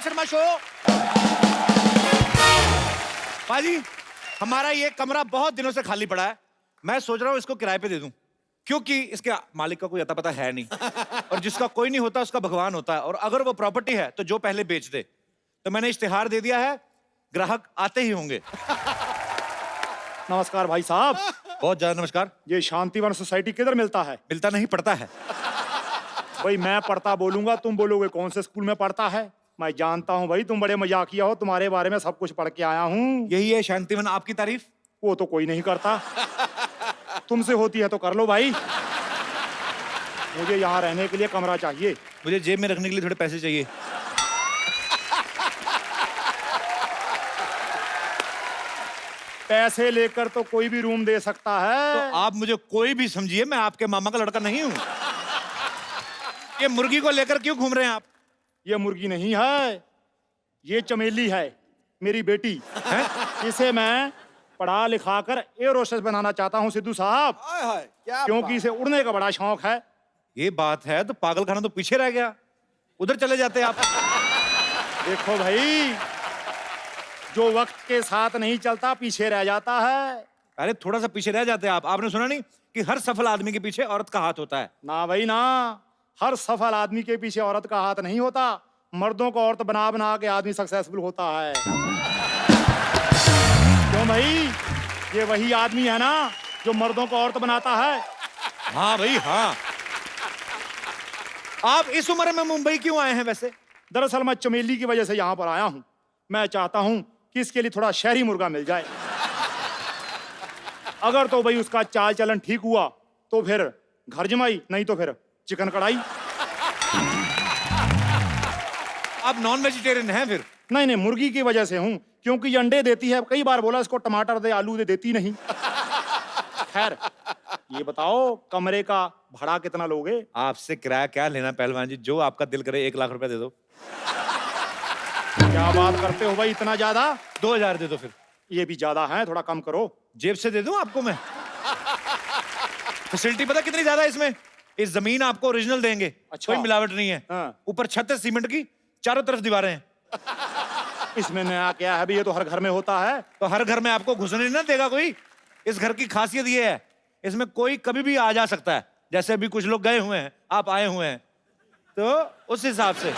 Sharma show. बाजी, हमारा ये कमरा बहुत दिनों से खाली पड़ा है। मैं सोच रहा हूँ इसको किराए पे दे दूं, क्योंकि इसके मालिक का कोई अता पता है नहीं और जिसका कोई नहीं होता उसका भगवान होता है। और अगर वो प्रॉपर्टी है तो जो पहले बेच दे। तो मैंने इश्तिहार दे दिया है, ग्राहक आते ही होंगे। नमस्कार भाई साहब। बहुत ज्यादा नमस्कार। ये शांतिवन सोसाइटी किधर मिलता है? मिलता नहीं, पड़ता है। भाई मैं पढ़ता बोलूंगा, तुम बोलोगे कौन से स्कूल में पढ़ता है। मैं जानता हूँ भाई, तुम बड़े मजाकिया हो, तुम्हारे बारे में सब कुछ पढ़ के आया हूँ। यही है शांतिवन आपकी तारीफ? वो तो कोई नहीं करता, तुमसे होती है तो कर लो भाई। मुझे यहाँ रहने के लिए कमरा चाहिए। मुझे जेब में रखने के लिए थोड़े पैसे चाहिए। पैसे लेकर तो कोई भी रूम दे सकता है। तो आप मुझे कोई भी समझिए, मैं आपके मामा का लड़का नहीं हूँ। ये मुर्गी को लेकर क्यों घूम रहे हैं आप? ये मुर्गी नहीं है, ये चमेली है, मेरी बेटी है। इसे मैं पढ़ा लिखा कर एयर होस्टेस बनाना चाहता हूँ सिद्धू साहब, क्योंकि इसे उड़ने का बड़ा शौक है। ये बात है तो पागलखाना तो पीछे रह गया, उधर चले जाते आप। देखो भाई, जो वक्त के साथ नहीं चलता पीछे रह जाता है। अरे थोड़ा सा पीछे रह जाते आप। आपने सुना नहीं कि हर सफल आदमी के पीछे औरत का हाथ होता है? ना भाई ना, हर सफल आदमी के पीछे औरत का हाथ नहीं होता। मर्दों को औरत बना बना के आदमी सक्सेसफुल होता है। क्यों भाई, ये वही आदमी है ना जो मर्दों को औरत बनाता है। हाँ भाई हाँ। आप इस उम्र में मुंबई क्यों आए हैं वैसे? दरअसल मैं चमेली की वजह से यहाँ पर आया हूँ। मैं चाहता हूँ कि इसके लिए थोड़ा शहरी मुर्गा मिल जाए। अगर तो भाई उसका चाल चलन ठीक हुआ तो फिर घर जमाई, नहीं तो फिर चिकन कढ़ाई। आप नॉन वेजिटेरियन हैं फिर? नहीं नहीं, मुर्गी की वजह से हूँ, क्योंकि ये अंडे देती है। कई बार बोला इसको टमाटर दे, आलू दे, देती नहीं। खैर ये बताओ, कमरे का भाड़ा कितना लोगे? आपसे किराया क्या लेना पहलवान जी, जो आपका दिल करे 1 लाख रुपया दे दो। क्या बात करते हो भाई, इतना ज्यादा? 2000 दे दो फिर। ये भी ज्यादा है, थोड़ा कम करो। जेब से दे दूं आपको मैं? फैसिलिटी पता कितनी ज्यादा है इसमें? इस जमीन आपको ओरिजिनल देंगे। अच्छा। कोई मिलावट नहीं है। हाँ। ऊपर छत है सीमेंट की, चारों तरफ दीवारें हैं। इसमें नया क्या है भाई, ये तो हर घर में होता है। तो हर घर में आपको घुसने ना देगा कोई। इस घर की खासियत ये है, इसमें कोई कभी भी आ जा सकता है। जैसे अभी कुछ लोग गए हुए हैं, आप आए हुए हैं, तो उस हिसाब से।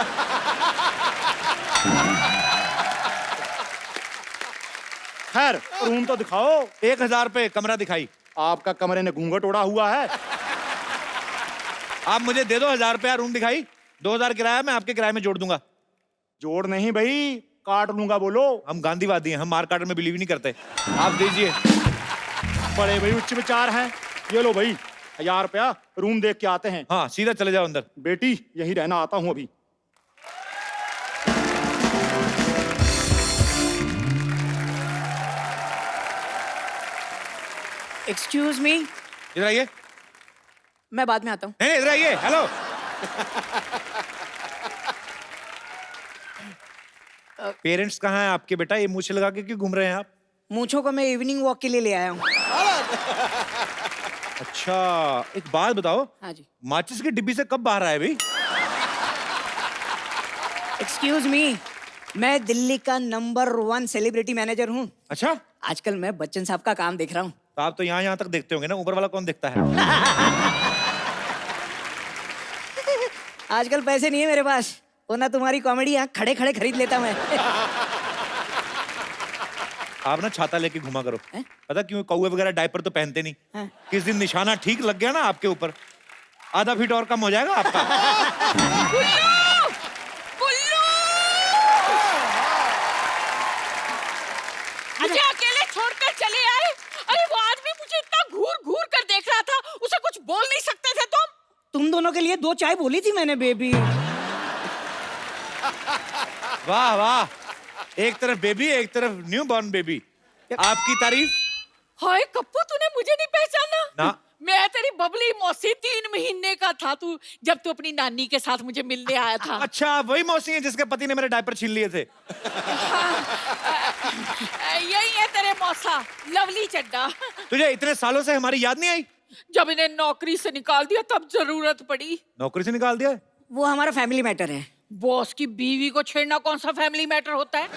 खैर रूम तो दिखाओ। 1000 पे कमरा दिखाई। आपका कमरे ने घूंघट ओढ़ा हुआ है। आप मुझे दे दो 1000 रुपया, रूम दिखाई। 2000 किराया मैं आपके किराए में जोड़ दूंगा। जोड़ नहीं भाई, काट लूंगा। बोलो। हम गांधीवादी हैं, हम मार काट में बिलीव नहीं करते। आप दीजिए। बड़े भाई उच्च विचार हैं। ये लो भाई 1000 रुपया, रूम देख के आते हैं। हाँ सीधा चले जाओ अंदर। बेटी यही रहना, आता हूँ अभी। एक्सक्यूज मी, इधर आइए। मैं बाद में आता हूँ। नहीं इधर आइए। हेलो। पेरेंट्स कहाँ हैं आपके बेटा? ये मूछें लगा के क्यों घूम रहे हैं आप? मूंछों को मैं इवनिंग वॉक के लिए ले आया हूँ। अच्छा एक बात बताओ, हाँ जी। माचिस की डिब्बी से कब बाहर आए भाई? एक्सक्यूज मी, मैं दिल्ली का नंबर 1 सेलिब्रिटी मैनेजर हूँ। अच्छा, आजकल मैं बच्चन साहब का काम देख रहा हूँ। तो आप तो यहाँ तक देखते होंगे ना, ऊपर वाला कौन देखता है? आजकल पैसे नहीं है मेरे पास, वरना तुम्हारी कॉमेडी यहाँ खड़े खड़े खरीद लेता मैं। आप ना छाता लेके घुमा करो। हैं? पता क्यों? कौवे वगैरह डायपर तो पहनते नहीं। हाँ। किस दिन निशाना ठीक लग गया ना आपके ऊपर, आधा फीट और कम हो जाएगा आपका। मुझे अकेले छोड़कर चले आए। अरे वो आदमी मुझे इतना घूर घूर कर देख रहा था, उसे कुछ बोल नहीं सकते थे तुम? तुम दोनों के लिए 2 चाय बोली थी मैंने बेबी। वाह वाह, एक तरफ बेबी एक तरफ न्यू बॉर्न बेबी। आपकी तारीफ। हाय कप्पू, तूने मुझे नहीं पहचाना? ना। मैं तेरी बबली मौसी। 3 महीने का था तू जब तू अपनी नानी के साथ मुझे मिलने आया था। अच्छा वही मौसी है जिसके पति ने मेरे डायपर छीन लिए थे। यही है तेरे मौसा, लवली चड्डा। तुझे इतने सालों से हमारी याद नहीं आई? जब इन्हें नौकरी से निकाल दिया तब जरूरत पड़ी। नौकरी से निकाल दिया? वो हमारा फैमिली मैटर है। बॉस की बीवी को छेड़ना कौन सा फैमिली मैटर होता है?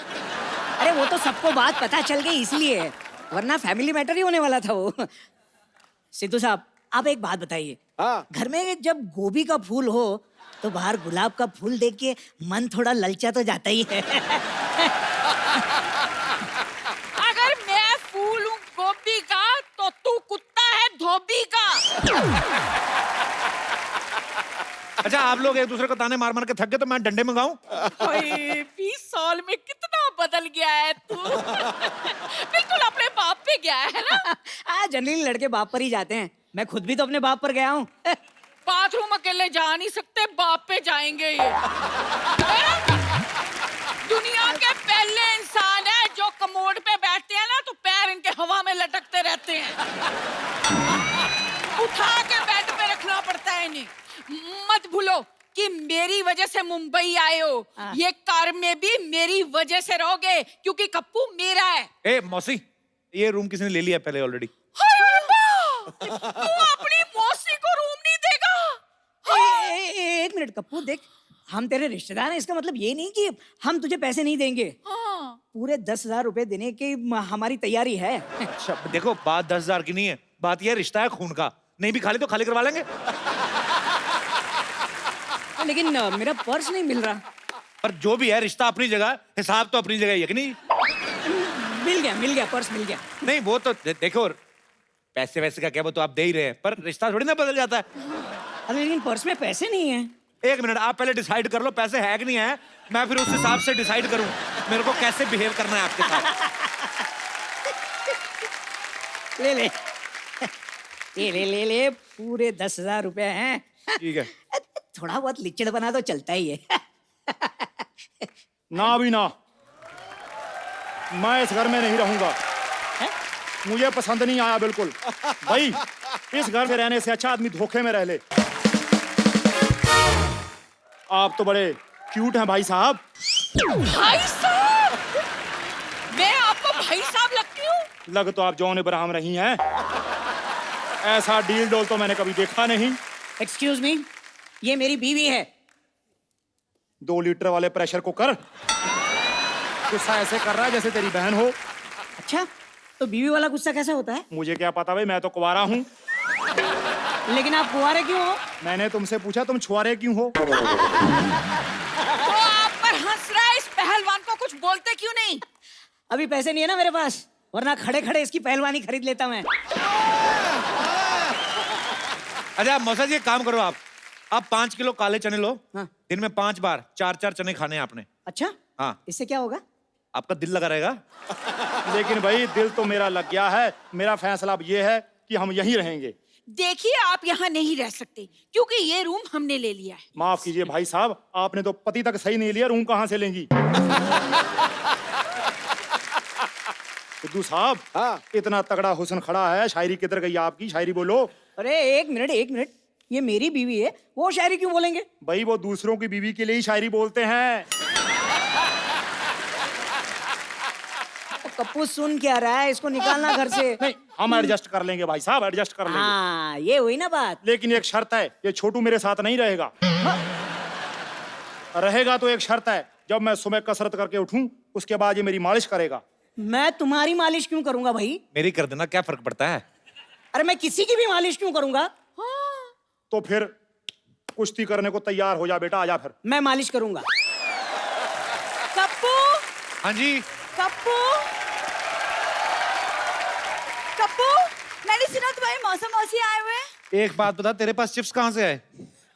अरे वो तो सबको बात पता चल गई इसलिए, वरना फैमिली मैटर ही होने वाला था वो। सिद्धू साहब, आप एक बात बताइए, हाँ। घर में जब गोभी का फूल हो तो बाहर गुलाब का फूल देख के मन थोड़ा ललचा तो जाता ही है। अगर मैं फूल हूँ गोभी का तो तू कुत्ता है धोबी का। अच्छा, आप लोग एक दूसरे को ताने मार मार के थक गए तो मैं डंडे मंगाऊं? 20 साल में कितना बदल गया है तू। बिल्कुल अपने बाप पे गया है ना। जनरली लड़के बाप पर ही जाते हैं, मैं खुद भी तो अपने बाप पर गया हूँ। बाथरूम अकेले जा नहीं सकते, बाप पे जाएंगे ये। दुनिया के पहले इंसान है जो कमोड पे बैठते हैं ना तो पैर इनके हवा में लटकते रहते हैं। उठा के बेड पे रखना पड़ता है इन्हें। मत भूलो कि मेरी वजह से मुंबई आए हो, ये कार में भी मेरी वजह से रहोगे क्योंकि कप्पू मेरा है। ए मौसी, ये रूम किसी ने ले लिया पहले ऑलरेडी। तू अपनी मौसी को रूम नहीं देगा? एक मिनट कप्पू, देख हम तेरे रिश्तेदार हैं, इसका मतलब ये नहीं कि हम तुझे पैसे नहीं देंगे। हाँ। पूरे 10,000 रुपए देने की हमारी तैयारी है। अच्छा देखो, बात 10,000 की नहीं है, बात यह रिश्ता है खून का। नहीं भी खाली तो खाली करवा लेंगे। लेकिन मेरा पर्स नहीं मिल रहा। पर जो भी है, रिश्ता अपनी जगह, हिसाब तो अपनी जगह ही है कि नहीं? मिल गया पर्स मिल गया। नहीं वो तो देखो, पैसे वैसे का क्या, वो तो आप दे ही रहे हैं, पर रिश्ता थोड़ी ना बदल जाता है। अरे लेकिन पर्स में पैसे नहीं है। एक मिनट, आप पहले डिसाइड कर लो पैसे है कि नहीं है, मैं फिर उस हिसाब से डिसाइड करूं मेरे को कैसे बिहेव करना है आपके साथ। ले ले पूरे 10,000 रुपए हैं। ठीक है। थोड़ा बहुत लिचड़ बना तो चलता ही है। ना भी ना, मैं इस घर में नहीं रहूंगा। मुझे पसंद नहीं आया बिल्कुल। भाई, इस घर में रहने से अच्छा आदमी धोखे में रह ले। आप तो बड़े क्यूट हैं भाई साहब। भाई साहब, मैं आपको भाई साहब लगती हूँ? लग तो आप जॉन इब्राहिम रही हैं। ऐसा डील डोल तो मैंने कभी देखा नहीं। एक्सक्यूज मी, ये मेरी बीवी है। 2 लीटर वाले प्रेशर कुकर गुस्सा ऐसे कर रहा है जैसे तेरी बहन हो। अच्छा, तो बीवी वाला गुस्सा कैसे होता है? मुझे क्या पता भाई, मैं तो कुंवारा हूँ। लेकिन आप कुंवारे क्यों हो? मैंने तुमसे पूछा तुम छुआरे क्यों हो। वो आप पर हंस रहा है, इस पहलवान को कुछ बोलते क्यों नहीं? अभी पैसे नहीं है ना मेरे पास, वरना खड़े खड़े इसकी पहलवानी खरीद लेता मैं। अच्छा मौसा जी, एक काम करो, आप 5 किलो काले चने लो। हाँ। दिन में 5 बार 4-4 चने खाने हैं आपने। अच्छा, हाँ। इससे क्या होगा? आपका दिल लगा रहेगा। लेकिन भाई, दिल तो मेरा लग गया है। मेरा फैसला अब ये है कि हम यहीं रहेंगे। देखिए, आप यहाँ नहीं रह सकते क्योंकि ये रूम हमने ले लिया है। माफ कीजिए भाई साहब, आपने तो पति तक सही नहीं लिया, रूम कहाँ से लेंगी। सिद्धू साहब, हाँ। इतना तगड़ा हुस्न खड़ा है, शायरी किधर गई आपकी? शायरी बोलो। अरे एक मिनट, ये मेरी बीवी है, वो शायरी क्यों बोलेंगे? भाई, वो दूसरों की बीवी के लिए ही शायरी बोलते हैं। कप्पू सुन क्या रहा है, इसको निकालना घर से। नहीं, हम एडजस्ट कर लेंगे भाई साहब, एडजस्ट कर लेंगे। हाँ, ये हुई ना बात। लेकिन एक शर्त है, ये छोटू मेरे साथ नहीं रहेगा। रहेगा तो एक शर्त है, जब मैं सुबह कसरत करके उठूं, उसके बाद ये मेरी मालिश करेगा। मैं तुम्हारी मालिश क्यों करूंगा भाई? मेरी कर देना, क्या फर्क पड़ता है। अरे मैं किसी की भी मालिश क्यों करूंगा? तो फिर कुश्ती करने को तैयार हो जा बेटा, आजा फिर। मैं मालिश करूंगा। कप्पू, हाँ जी। कप्पू, कप्पू, मैंने सुना तुम्हारे मौसा मौसी आए हुए हैं। एक बात बता, तेरे पास चिप्स कहाँ से आए?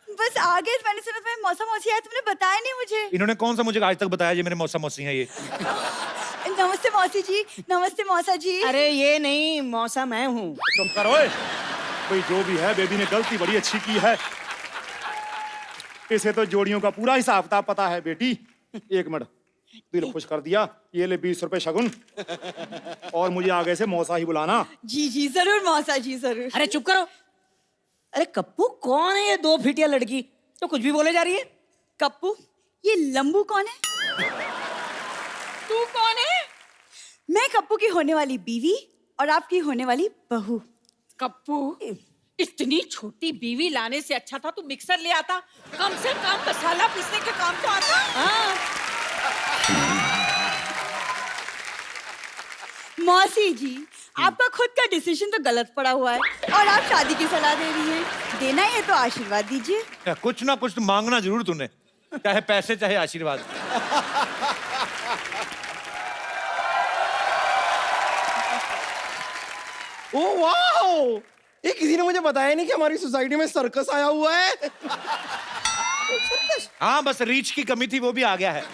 बस आगे मैंने सुना तुम्हारे मौसा मौसी आए, तुमने बताया नहीं मुझे। इन्होंने कौन सा मुझे आज तक बताया ये मेरे मौसा मौसी हैं ये? नमस्ते मौसी जी, नमस्ते मौसा जी। अरे ये नहीं, मौसा मैं हूँ। चुप कर ओए। भाई जो भी है, बेबी ने गलती बड़ी अच्छी की है। इसे तो जोड़ियों का पूरा हिसाब किताब पता है बेटी। एक मिनट, दिल खुश कर दिया। ये ले 20 रुपए शगुन, और मुझे आगे से मौसा ही बुलाना। जी जी जरूर मौसा जी, जरूर। अरे चुप करो। अरे कप्पू, कौन है ये 2 फीटिया लड़की तो कुछ भी बोले जा रही है? कप्पू, ये लंबू कौन है? तू कौन है? मैं कप्पू की होने वाली बीवी और आपकी होने वाली बहू। कप्पू, इतनी छोटी बीवी लाने से अच्छा था तू मिक्सर ले आता, कम से कम मसाला पीसने का काम तो आता। हाँ। मौसी जी, आपका खुद का डिसीजन तो गलत पड़ा हुआ है और आप शादी की सलाह दे रही हैं। देना है तो आशीर्वाद दीजिए। कुछ ना कुछ तो मांगना जरूर तूने, चाहे पैसे चाहे आशीर्वाद। ओ वाह, ये किसी ने मुझे बताया नहीं कि हमारी सोसाइटी में सर्कस आया हुआ है। हाँ, बस रीच की कमी थी, वो भी आ गया है।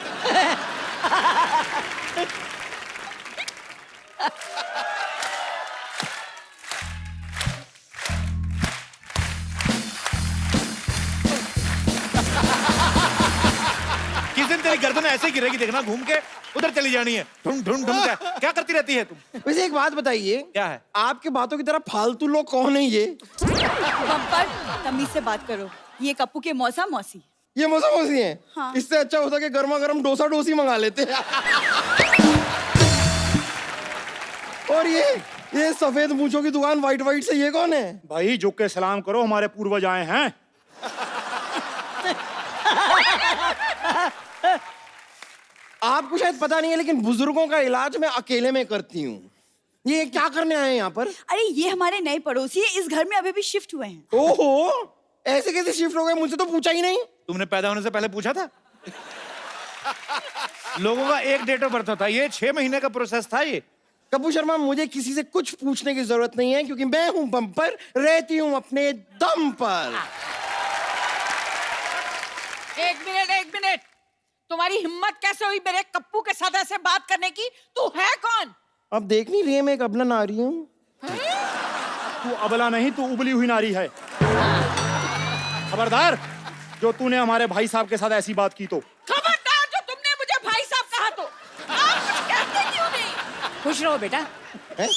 किस दिन तेरी गर्दन ऐसे गिरेगी देखना, घूम के उधर चली जानी है। ढूंढ ढूंढ ढूंढ क्या करती रहती है तुम? वैसे एक बात बताइए, क्या है? आपके बातों की तरह फालतू लोग कौन है ये? बम्पर, तमीज से बात करो। ये कप्पू के मौसा मौसी। ये मौसा मौसी है? हाँ। इससे अच्छा होता कि गर्मा गर्म डोसा डोसी मंगा लेते। और ये सफेद मूंछों की दुकान वाइट वाइट से ये कौन है? भाई झुक के सलाम करो, हमारे पूर्वज आए हैं। आपको शायद पता नहीं है, लेकिन बुजुर्गों का इलाज मैं अकेले में करती हूँ। ये क्या करने आए हैं यहाँ पर? अरे ये हमारे नए पड़ोसी है, इस घर में अभी भी शिफ्ट हुए हैं। ओहो, ऐसे कैसे शिफ्ट हो गए? मुझसे तो पूछा ही नहीं। तुमने पैदा होने से पहले पूछा था? लोगों का एक डेट ऑफ बर्थ होता है, ये 6 महीने का प्रोसेस था ये। कपूर शर्मा, मुझे किसी से कुछ पूछने की जरूरत नहीं है, क्योंकि मैं हूँ बम्पर, रहती हूँ अपने दम पर। एक मिनट, तुम्हारी हिम्मत कैसे हुई मेरे कप्पू के साथ ऐसे बात करने की? तू है कौन? अब देख नहीं रही है, मैं एक अबला नारी हूँ। तू अबला नहीं, तू उबली हुई नारी है। खबरदार, जो तूने हमारे भाई साहब के साथ ऐसी बात की तो। खबरदार, जो तुमने मुझे भाई साहब कहा तो। आप कुछ कहते क्यों नहीं? खुश रहो बेटा। है?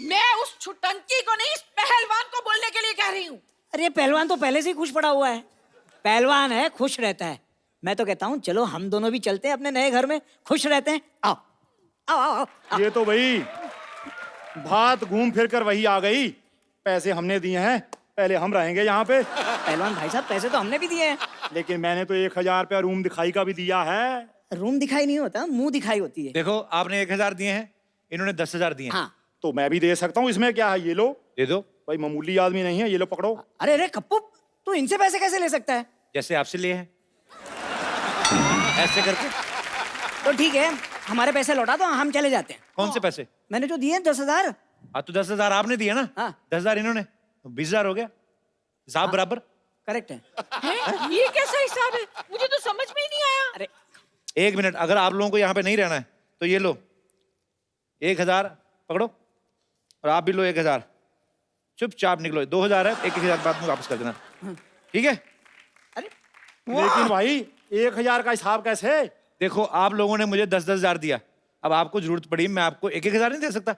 मैं उस छुटंकी को नहीं, इस पहलवान को बोलने के लिए कह रही हूँ। अरे पहलवान तो पहले से ही खुश पड़ा हुआ है। पहलवान है, खुश रहता है। मैं तो कहता हूँ चलो हम दोनों भी चलते हैं अपने नए घर में, खुश रहते हैं। आओ आओ आओ, आओ। ये तो भाई बात घूम फिर कर वही आ गई। पैसे हमने दिए हैं, पहले हम रहेंगे यहाँ पे। पहलवान भाई साहब, पैसे तो हमने भी दिए हैं। लेकिन मैंने तो 1000 रुपया रूम दिखाई का भी दिया है। रूम दिखाई नहीं होता, मुंह दिखाई होती है। देखो, आपने 1000 दिए हैं, इन्होंने 10,000 दिए हैं। हाँ। तो मैं भी दे सकता हूँ, इसमें क्या है? ये लो। दे दो। भाई मामूली आदमी नहीं है, ये लो पकड़ो। अरे अरे कप्पू, तू इनसे पैसे कैसे ले सकता है? जैसे आपसे लिए हैं, ऐसे करके। तो ठीक है, हमारे पैसे लौटा दो, हम चले जाते हैं। कौन से पैसे? मैंने जो दिए 10,000। हाँ, तो 10,000 आपने दिए ना? हाँ। 10,000 इन्होंने, तो 20,000 हो गया। हिसाब बराबर। करेक्ट है। हैं? ये कैसा हिसाब है? मुझे तो समझ में ही नहीं आया। अरे 1 मिनट, अगर आप लोगों को यहाँ पे नहीं रहना है तो ये लो, 1000 पकड़ो, और आप भी लो 1000। चुपचाप निकलो। 2000 है, 1,000 बाद में वापस कर देना, ठीक है? अरे लेकिन भाई 1000 का हिसाब कैसे? देखो, आप लोगों ने मुझे 10,000 दिया, अब आपको जरूरत पड़ी, मैं आपको 1,000 नहीं दे सकता।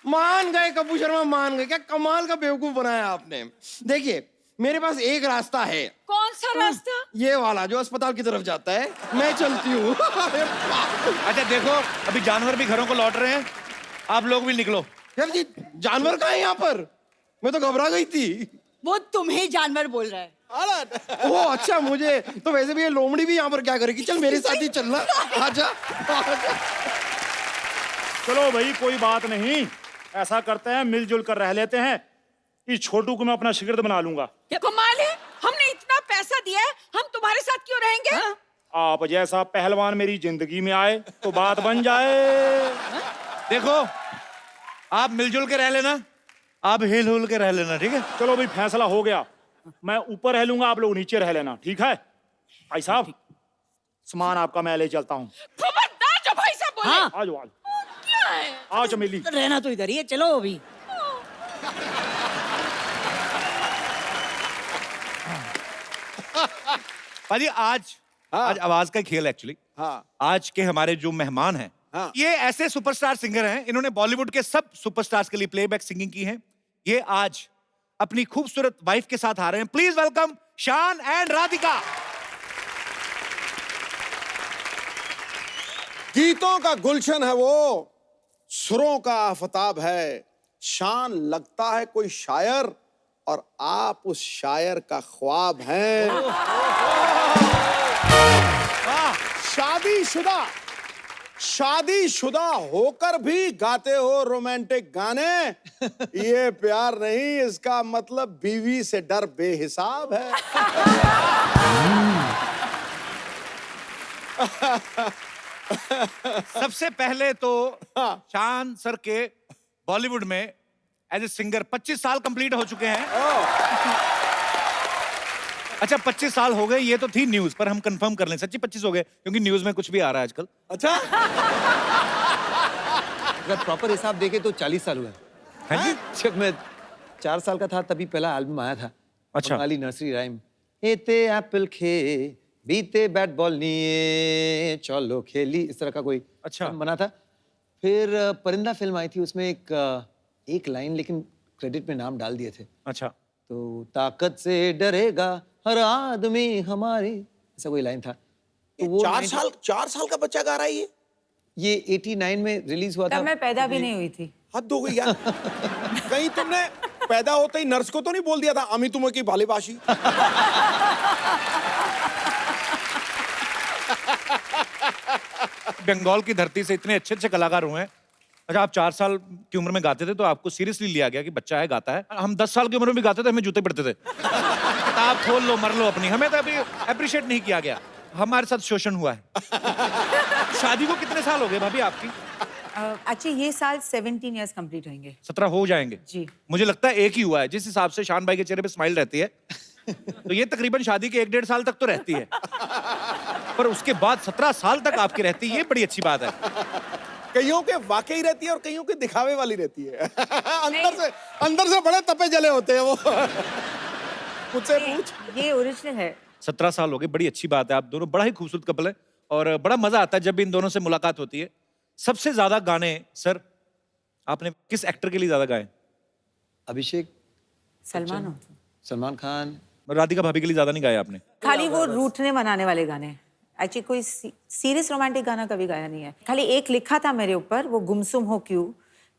मान गए कपूर शर्मा, मान गए। क्या कमाल का बेवकूफ बनाया आपने। देखिए, मेरे पास एक रास्ता है। कौन सा रास्ता? ये वाला जो अस्पताल की तरफ जाता है। मैं चलती हूँ। अच्छा देखो, अभी जानवर भी घरों को लौट रहे हैं, आप लोग भी निकलो। यार जी, जानवर कहाँ है यहाँ पर? मैं तो घबरा गई थी। वो तुम्हें जानवर बोल रहा है। ओह अच्छा, मुझे तो वैसे भी ये लोमड़ी भी यहाँ पर क्या करेगी। चल मेरे साथ ही चलना। आजा, आजा। चलो भाई, कोई बात नहीं, ऐसा करते हैं, मिलजुल कर रह लेते हैं। इस छोटू को मैं अपना शिगिर्द बना लूंगा। ये कमाल है, हमने इतना पैसा दिया है, हम तुम्हारे साथ क्यों रहेंगे? हाँ? आप जैसा पहलवान मेरी जिंदगी में आए तो बात बन जाए। देखो, आप मिलजुल के रह लेना, आप हिल हुल के रह लेना, ठीक है? चलो भाई, फैसला हो गया। मैं ऊपर रह लूंगा, आप लोग नीचे रह लेना, ठीक है? भाई साहब, सामान आपका मैं ले चलता हूँ। खबरदार जो भाई साहब बोले। हाँ। आ जाओ, क्या है? आओ चमेली। रहना तो इधर ही है, चलो अभी। पाजी, आज आवाज का खेल एक्चुअली। हाँ। आज के हमारे जो मेहमान हैं, हाँ। ये ऐसे सुपरस्टार सिंगर हैं, इन्होंने बॉलीवुड के सब सुपरस्टार्स के लिए प्लेबैक सिंगिंग की है। ये आज अपनी खूबसूरत वाइफ के साथ आ रहे हैं। प्लीज वेलकम शान एंड राधिका। गीतों का गुलशन है वो, सुरों का आफताब है, शान लगता है कोई शायर और आप उस शायर का ख्वाब हैं। शादीशुदा होकर भी गाते हो रोमांटिक गाने। ये प्यार नहीं, इसका मतलब बीवी से डर बेहिसाब है। सबसे पहले तो शान सर के बॉलीवुड में एज ए सिंगर 25 साल कंप्लीट हो चुके हैं। अच्छा 25 साल हो गए, ये तो थी न्यूज, पर हम कंफर्म कर लें सच्ची 25 हो गए, क्योंकि न्यूज में कुछ भी आ रहा है आजकल। अच्छा, अगर प्रॉपर हिसाब देखे तो 40 साल हुए। हैं जी? जब मैं 4 साल का था तभी पहला एल्बम आया था। अच्छा। Bengali nursery rhyme. एते एप्पल खे बीते बैट बॉल नहीं चलो खेली, इस तरह का कोई अच्छा। फिल्म बना था। फिर परिंदा फिल्म आई थी, उसमें एक लाइन लेकिन क्रेडिट में नाम डाल दिए थे। अच्छा। तो ताकत से डरेगा हर आदमी हमारी, ऐसा कोई लाइन था। तो वो 4 साल का बच्चा गा रहा है ये 89 में रिलीज हुआ था। तब मैं पैदा भी नहीं हुई थी। हद हो गई यार। कहीं तुमने पैदा होते ही नर्स को तो नहीं बोल दिया था अमी तुम्हें की भालेबाशी? बंगाल की धरती से इतने अच्छे अच्छे कलाकार हुए हैं। अच्छा, आप 4 साल की उम्र में गाते थे तो आपको सीरियसली लिया गया कि बच्चा है गाता है। हम 10 साल की उम्र में भी गाते थे, हमें जूते पड़ते थे। किताब खोल लो मर लो अपनी, हमें तो अभी अप्रिशिएट नहीं किया गया। हमारे साथ शोषण हुआ है। शादी को कितने साल हो गए भाभी आपकी? एक्चुअली ये साल 17 इयर्स कंप्लीट होंगे 17 हो जाएंगे जी। मुझे लगता है एक ही हुआ है, जिस हिसाब से शान भाई के चेहरे पे स्माइल रहती है तो ये तकरीबन शादी के 1-1.5 साल तक तो रहती है, पर उसके बाद 17 साल तक आपकी रहती है, ये बड़ी अच्छी बात है। कईयों के वाकई रहती है और कईयों के दिखावे वाली रहती है। अंदर से बड़े तपे जले होते हैं वो। मुझसे पूछ। ये ओरिजिनल है। 17 साल हो गए, बड़ी अच्छी बात है। आप दोनों बड़ा ही खूबसूरत कपल है और बड़ा मजा आता है जब भी इन दोनों से मुलाकात होती है। सबसे ज्यादा गाने सर आपने किस एक्टर के लिए ज्यादा गाए? अभिषेक, सलमान खान, राधिका भाभी के लिए ज्यादा नहीं गाए आपने? खाली वो रूठने मनाने वाले गाने। एक्चुअली कोई सीरियस रोमांटिक गाना कभी गाया नहीं है। खाली एक लिखा था मेरे ऊपर, वो गुमसुम हो क्यों,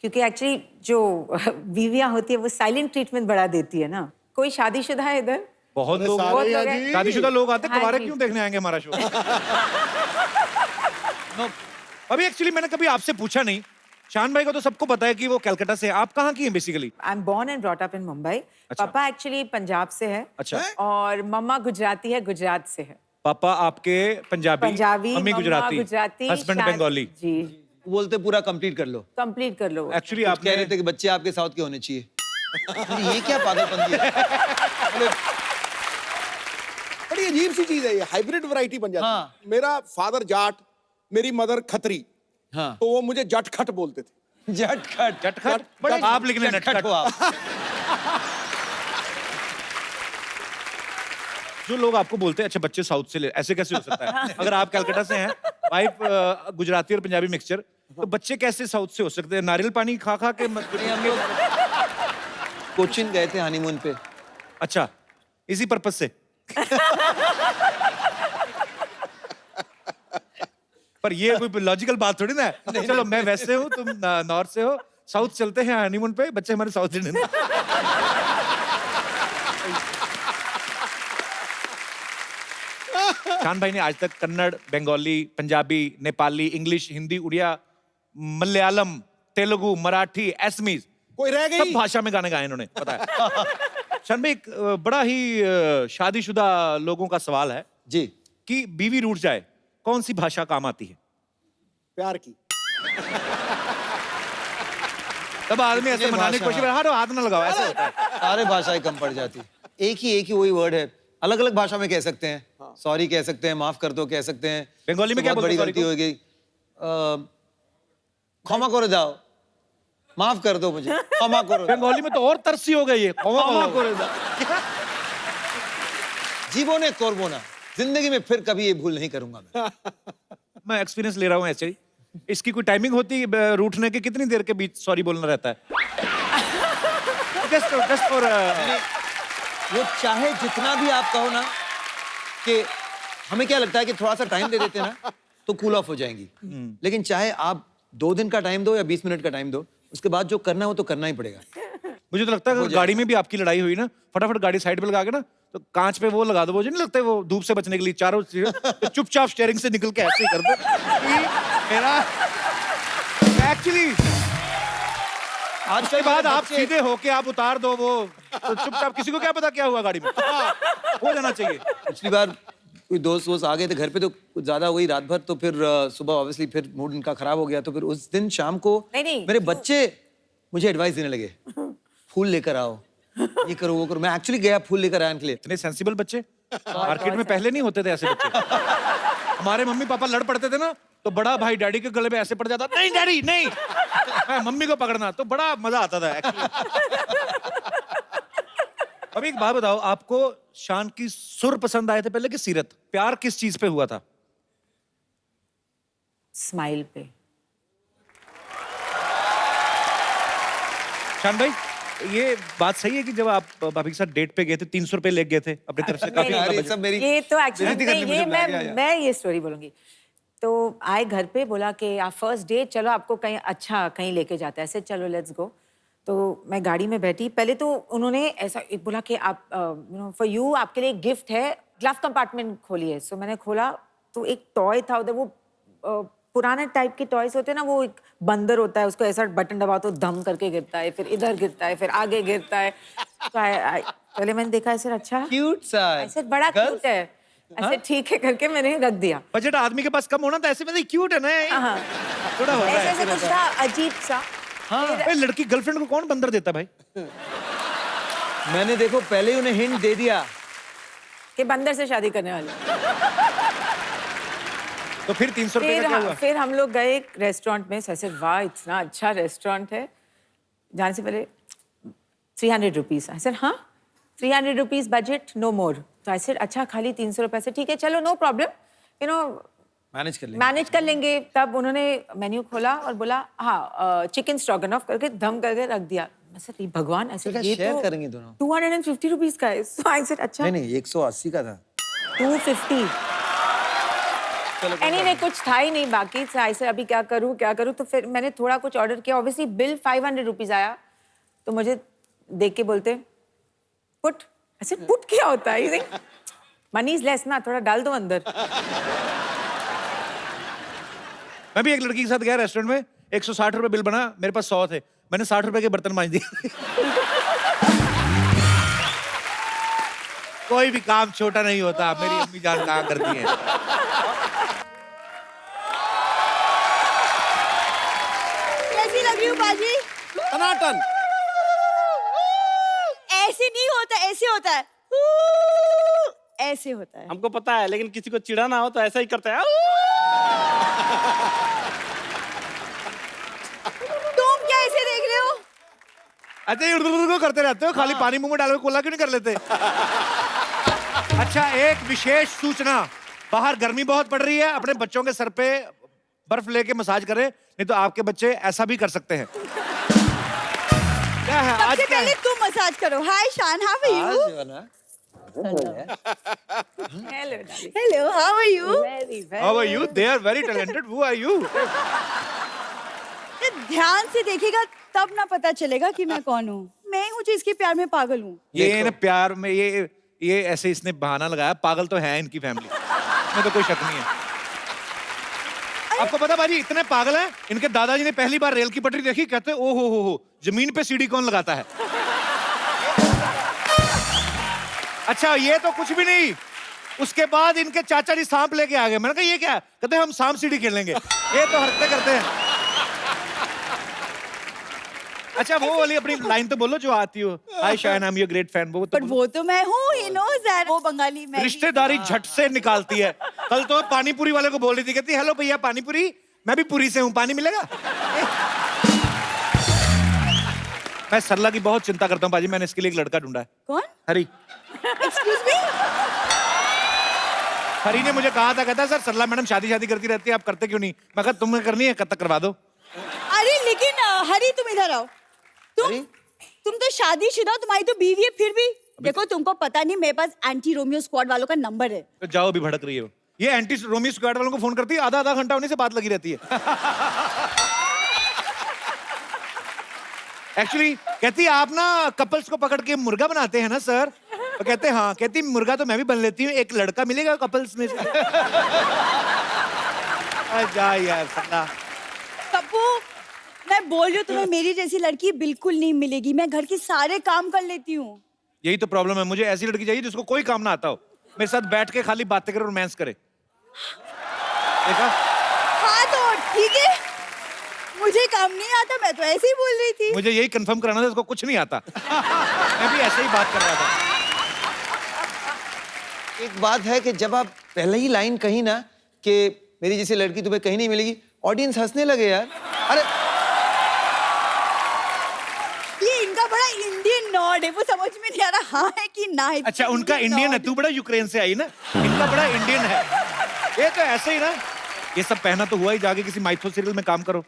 क्योंकि एक्चुअली जो बीवियां होती है वो साइलेंट ट्रीटमेंट बढ़ा देती है ना। कोई शादीशुदा है इधर? बहुत लोग हैं। शादीशुदा लोग आते, हाँ कुंवारे जी। क्यों देखने आएंगे हमारा शो? अभी एक्चुअली मैंने कभी आपसे पूछा नहीं। शान भाई को तो सबको पता है कि वो कलकत्ता से है। आप कहाँ की हैं basically? I am born and brought up in Mumbai. अच्छा। पापा एक्चुअली पंजाब से है। अच्छा। और मम्मा गुजराती है, गुजरात से है। पापा आपके Punjabi, mummy mamma Gujarati, husband Bengali. जी। बोलते पूरा कंप्लीट कर लो। कंप्लीट कर लो। एक्चुअली आप आप कह रहे थे कि बच्चे आपके साउथ के होने चाहिए। ये क्या पागलपंती है? बड़ी अजीब सी चीज है ये, हाइब्रिड वैरायटी बन जाती है। हाँ। मेरा फादर जाट, मेरी मदर खत्री, हाँ। तो वो मुझे जटखट बोलते थे। झटखट जटखट, बड़े आप लिख लें झटखट हो आप। जो लोग आपको बोलते हैं अच्छा बच्चे साउथ से ले, ऐसे कैसे हो सकता है? अगर आप कलकत्ता से हैं, वाइफ गुजराती और पंजाबी मिक्सचर, तो बच्चे कैसे साउथ से हो सकते हैं? नारियल पानी खा खा के हम लोग कोचिन गए थे हनीमून पे। अच्छा, इसी पर्पस से। पर ये कोई लॉजिकल बात थोड़ी ना है। चलो मैं वेस्ट से हूँ, तुम नॉर्थ से हो, साउथ चलते हैं हनीमून पे, बच्चे हमारे साउथ इंडियन। शान भाई ने आज तक कन्नड़, बंगाली, पंजाबी, नेपाली, इंग्लिश, हिंदी, उड़िया, मलयालम, तेलुगु, मराठी, असमीज, कोई रह सब गई? भाषा में गाने गाए इन्होंने, पता है। शान भाई, एक बड़ा ही शादीशुदा लोगों का सवाल है जी कि बीवी रूठ जाए, कौन सी भाषा काम आती है? प्यार की। तब आदमी ऐसे मनाने की कोशिश, हाथ ना लगाओ, ऐसे होता है। सारे भाषाएं कम पड़ जाती। एक ही वही वर्ड है, अलग अलग भाषा में कह सकते हैं। सॉरी कह सकते हैं, माफ कर दो कह सकते हैं। बंगाली में क्या बहुत बड़ी बोलते हैं गलती हो गई, क्षमा करो जाओ, माफ कर दो मुझे, क्षमा करो। बंगाली में तो और तरसी हो गई है, क्षमा करो। जीवोने कोरबोना, जिंदगी में फिर कभी ये भूल नहीं करूंगा मैं एक्सपीरियंस ले रहा हूँ ऐसे ही। इसकी कोई टाइमिंग होती है रूठने के? कितनी देर के बीच सॉरी बोलना रहता है? जस्ट फॉर वो चाहे जितना भी आप कहो ना, कि हमें क्या लगता है कि थोड़ा सा टाइम दे देते ना तो कूल ऑफ हो जाएंगी। लेकिन चाहे आप 2 दिन का टाइम दो या 20 मिनट का टाइम दो, उसके बाद जो करना है वो तो करना ही पड़ेगा। मुझे तो लगता है अगर गाड़ी में भी आपकी लड़ाई हुई ना, फटाफट गाड़ी साइड पे लगा के ना, तो कांच पे वो लगा दो, वो जो नहीं लगता है वो धूप से बचने के लिए चारों तो चुपचाप स्टीयरिंग से निकल के ऐसे ही कर दो कि मेरा एक्चुअली आज के बाद आप सीधे होके आप उतार दो वो, तो चुपचाप, किसी को क्या पता क्या हुआ गाड़ी में, हो जाना चाहिए। पिछली बार कोई दोस्त वोस्त आ गए थे घर पे, तो कुछ ज्यादा हुई रात भर, तो फिर सुबह ऑब्वियसली फिर मूड उनका खराब हो गया, तो फिर उस दिन शाम को नहीं। मेरे बच्चे मुझे एडवाइस देने लगे, फूल लेकर आओ, ये करो वो करो। मैं एक्चुअली गया फूल लेकर आया उनके लिए। इतने सेंसिबल बच्चे मार्केट में पहले नहीं होते थे ऐसे बच्चे। हमारे मम्मी पापा लड़ पड़ते थे ना, तो बड़ा भाई डैडी के गले में ऐसे पड़ जाता, नहीं डैडी नहीं, मैं मम्मी को पकड़ना, तो बड़ा मजा आता था एक्चुअली। अभी एक बात बताओ, आपको शान की सुर पसंद आए थे पहले कि सीरत? प्यार किस चीज पे हुआ था? स्माइल पे। शान भाई, ये बात सही है कि जब आप भाभी के साथ डेट पे गए थे 300 रुपए ले गए थे अपनी तरफ से? काफी यार ये सब मेरी ये तो एक्चुअली बेइज्जती करने ये मुझे लग गया यार। मैं ये स्टोरी बोलूंगी। तो आए घर पे, बोला कि आप फर्स्ट डेट, चलो आपको कहीं अच्छा कहीं लेके जाता है, ऐसे चलो लेट्स गो। तो मैं गाड़ी में बैठी, पहले तो उन्होंने ऐसा एक बोला कि आप फॉर यू, आपके लिए एक गिफ्ट है, ग्लव कंपार्टमेंट खोलिए। सो मैंने खोला तो एक टॉय था उधर, वो पुराने टाइप के टॉयज होते हैं ना, वो एक बंदर होता है, उसको ऐसा बटन दबाओ तो धम करके गिरता है, फिर इधर गिरता है, फिर आगे गिरता है। तो पहले मैंने देखा ऐसे, अच्छा क्यूट सा है। ऐसे बड़ा क्यूट है, ऐसे ठीक है करके मैंने रख दिया। बजट आदमी के पास कम होना था, ऐसे में क्यूट है ना, हाँ, थोड़ा होता ऐसे है। ऐसे कुछ था अजीब सा। भाई लड़की गर्लफ्रेंड को कौन बंदर देता भाई? मैंने देखो पहले ही उन्हें हिंट दे दिया कि बंदर से शादी करने वाले। तो फिर 300 रुपए का क्या हुआ? फिर हम लोग गए एक रेस्टोरेंट में, ऐसे वाह इतना अच्छा रेस्टोरेंट है। जाने से पहले 300 रुपीज। आई सेड हाँ 300 रुपीज बजट, नो मोर। तो आई सेड अच्छा खाली 300 रुपए से ठीक है, चलो no problem, you know manage कर लेंगे। तब उन्होंने मेन्यू खोला और बोला हाँ चिकन स्ट्रोगनॉफ करके धम करके रख दिया। मैं सर भगवान, ऐसे ये शेयर तो करेंगे दोनों। 250 रुपीज का है। सो आई सेड अच्छा नहीं 180 का था। 250। एनीवे कुछ था ही नहीं बाकी। आई सेड अभी क्या करूं। तो फिर मैंने थोड़ा कुछ ऑर्डर किया। ऑब्वियसली बिल 500 रुपीज आया। तो मुझे देख के बोलते पुट। ऐसे पुट क्या होता है? मनी इज लेस ना, थोड़ा डाल दो अंदर। मैं भी एक लड़की के साथ गया रेस्टोरेंट में, 160 रुपए बिल बना, मेरे पास 100 थे, मैंने 60 रुपए के बर्तन मांज दिए। कोई भी काम छोटा नहीं होता, मेरी अम्मी जान कहाँ करती हैं। कैसी लग रही हूँ बाजी? टनाटन। ऐसे नहीं होता, ऐसे होता है, ऐसे होता है। हमको पता है, लेकिन किसी को चिढ़ाना हो तो ऐसा ही करता है। तुम क्या ऐसे देख रहे हो? अच्छा ये उर्दू करते रहते हो, खाली पानी मुंह में डाल के कोला क्यों नहीं कर लेते? अच्छा एक विशेष सूचना, बाहर गर्मी बहुत पड़ रही है, अपने बच्चों के सर पे बर्फ लेके मसाज करें, नहीं तो आपके बच्चे ऐसा भी कर सकते हैं। क्या है आज सबसे क्या पहले है? तुम मसाज करो। Hi Shaan, how are you? Hello, how are you? How are you? They are very talented. Who are you? ध्यान से देखेगा तब ना पता चलेगा कि मैं कौन हूँ। मैं हूँ जो इसके प्यार में पागल हूँ। ये ना प्यार में ये ऐसे इसने बहाना लगाया, पागल तो है इनकी फैमिली में, तो कोई शक नहीं है। आपको पता बाजी इतने पागल हैं, इनके दादाजी ने पहली बार रेल की पटरी देखी, कहते ओ हो जमीन पे सीढ़ी कौन लगाता है? अच्छा ये तो कुछ भी नहीं, उसके बाद इनके चाचा जी सांप लेके आ गए। मैंने कहा ये क्या? कहते हम सांप सीढ़ी खेलेंगे। ये तो हरकतें करते हैं। अच्छा वो वाली अपनी लाइन तो बोलो जो आती हो, hi Shayan I am your great fan. वो पर वो तो मैं हूँ, ही नोज दैट। वो बंगाली मैं। रिश्तेदारी झट से निकालती है। कल तो पानी पूरी वाले को बोल रही थी, कहती हेलो भैया पानी पूरी, मैं भी पुरी से हूँ, पानी मिलेगा? मैं सरला की बहुत चिंता करता हूँ बाजी, मैंने इसके लिए एक लड़का ढूंढा है। कौन? हरी। Excuse me? हरी ने मुझे कहा था, कहता सर सरला मैडम शादी करती रहती है, आप करते क्यों नहीं? मैं कहा तुम्हें करनी है, कब तक करवा दो। अरे लेकिन हरी तुम इधर आओ। तुम तो शादीशुदा हो, तुम्हारी तो बीवी है, फिर भी देखो तुमको पता नहीं मेरे पास एंटी रोमियो स्क्वाड वालों का नंबर है। तो जाओ, भी भड़क रही हो। ये एंटी रोमी स्क्वाड वालों को फोन करती है, आधा घंटा उन्हीं से बात लगी रहती है। एक्चुअली कहती है आप ना कपल्स को पकड़ के मुर्गा बनाते हैं ना सर? तो कहते हैं हाँ। कहती मुर्गा तो मैं भी बन लेती हूँ, एक लड़का मिलेगा कपल्स में से। जा यार सल्ला। पप्पू, मैं बोल रही हूँ तुम्हें मेरी जैसी लड़की बिल्कुल नहीं मिलेगी। मैं घर के सारे काम कर लेती हूँ। यही तो प्रॉब्लम है, मुझे ऐसी लड़की चाहिए जिसको कोई काम ना आता हो, मेरे साथ बैठ के खाली बातें करे, रोमांस करे। देखा? हाँ तो ठीक है, मुझे काम नहीं आता, मैं तो ऐसे ही बोल रही थी। मुझे यही कंफर्म कराना था, इसको कुछ नहीं आता। मैं भी ऐसे ही बात कर रहा था। एक बात है कि जब आप पहले ही लाइन कही ना कि मेरी जैसी लड़की तुम्हें कहीं नहीं मिलेगी, ऑडियंस हंसने लगे यार। अरे ये इनका बड़ा इंडियन नॉड है, वो समझ में नहीं आ रहा हाँ है कि ना है। अच्छा उनका इंडियन है, तू बड़ा यूक्रेन से आई ना, इनका बड़ा इंडियन है। ये तो ऐसे ही ना, ये सब पहना तो हुआ ही, जाके किसी माइथो सीरियल में काम करो।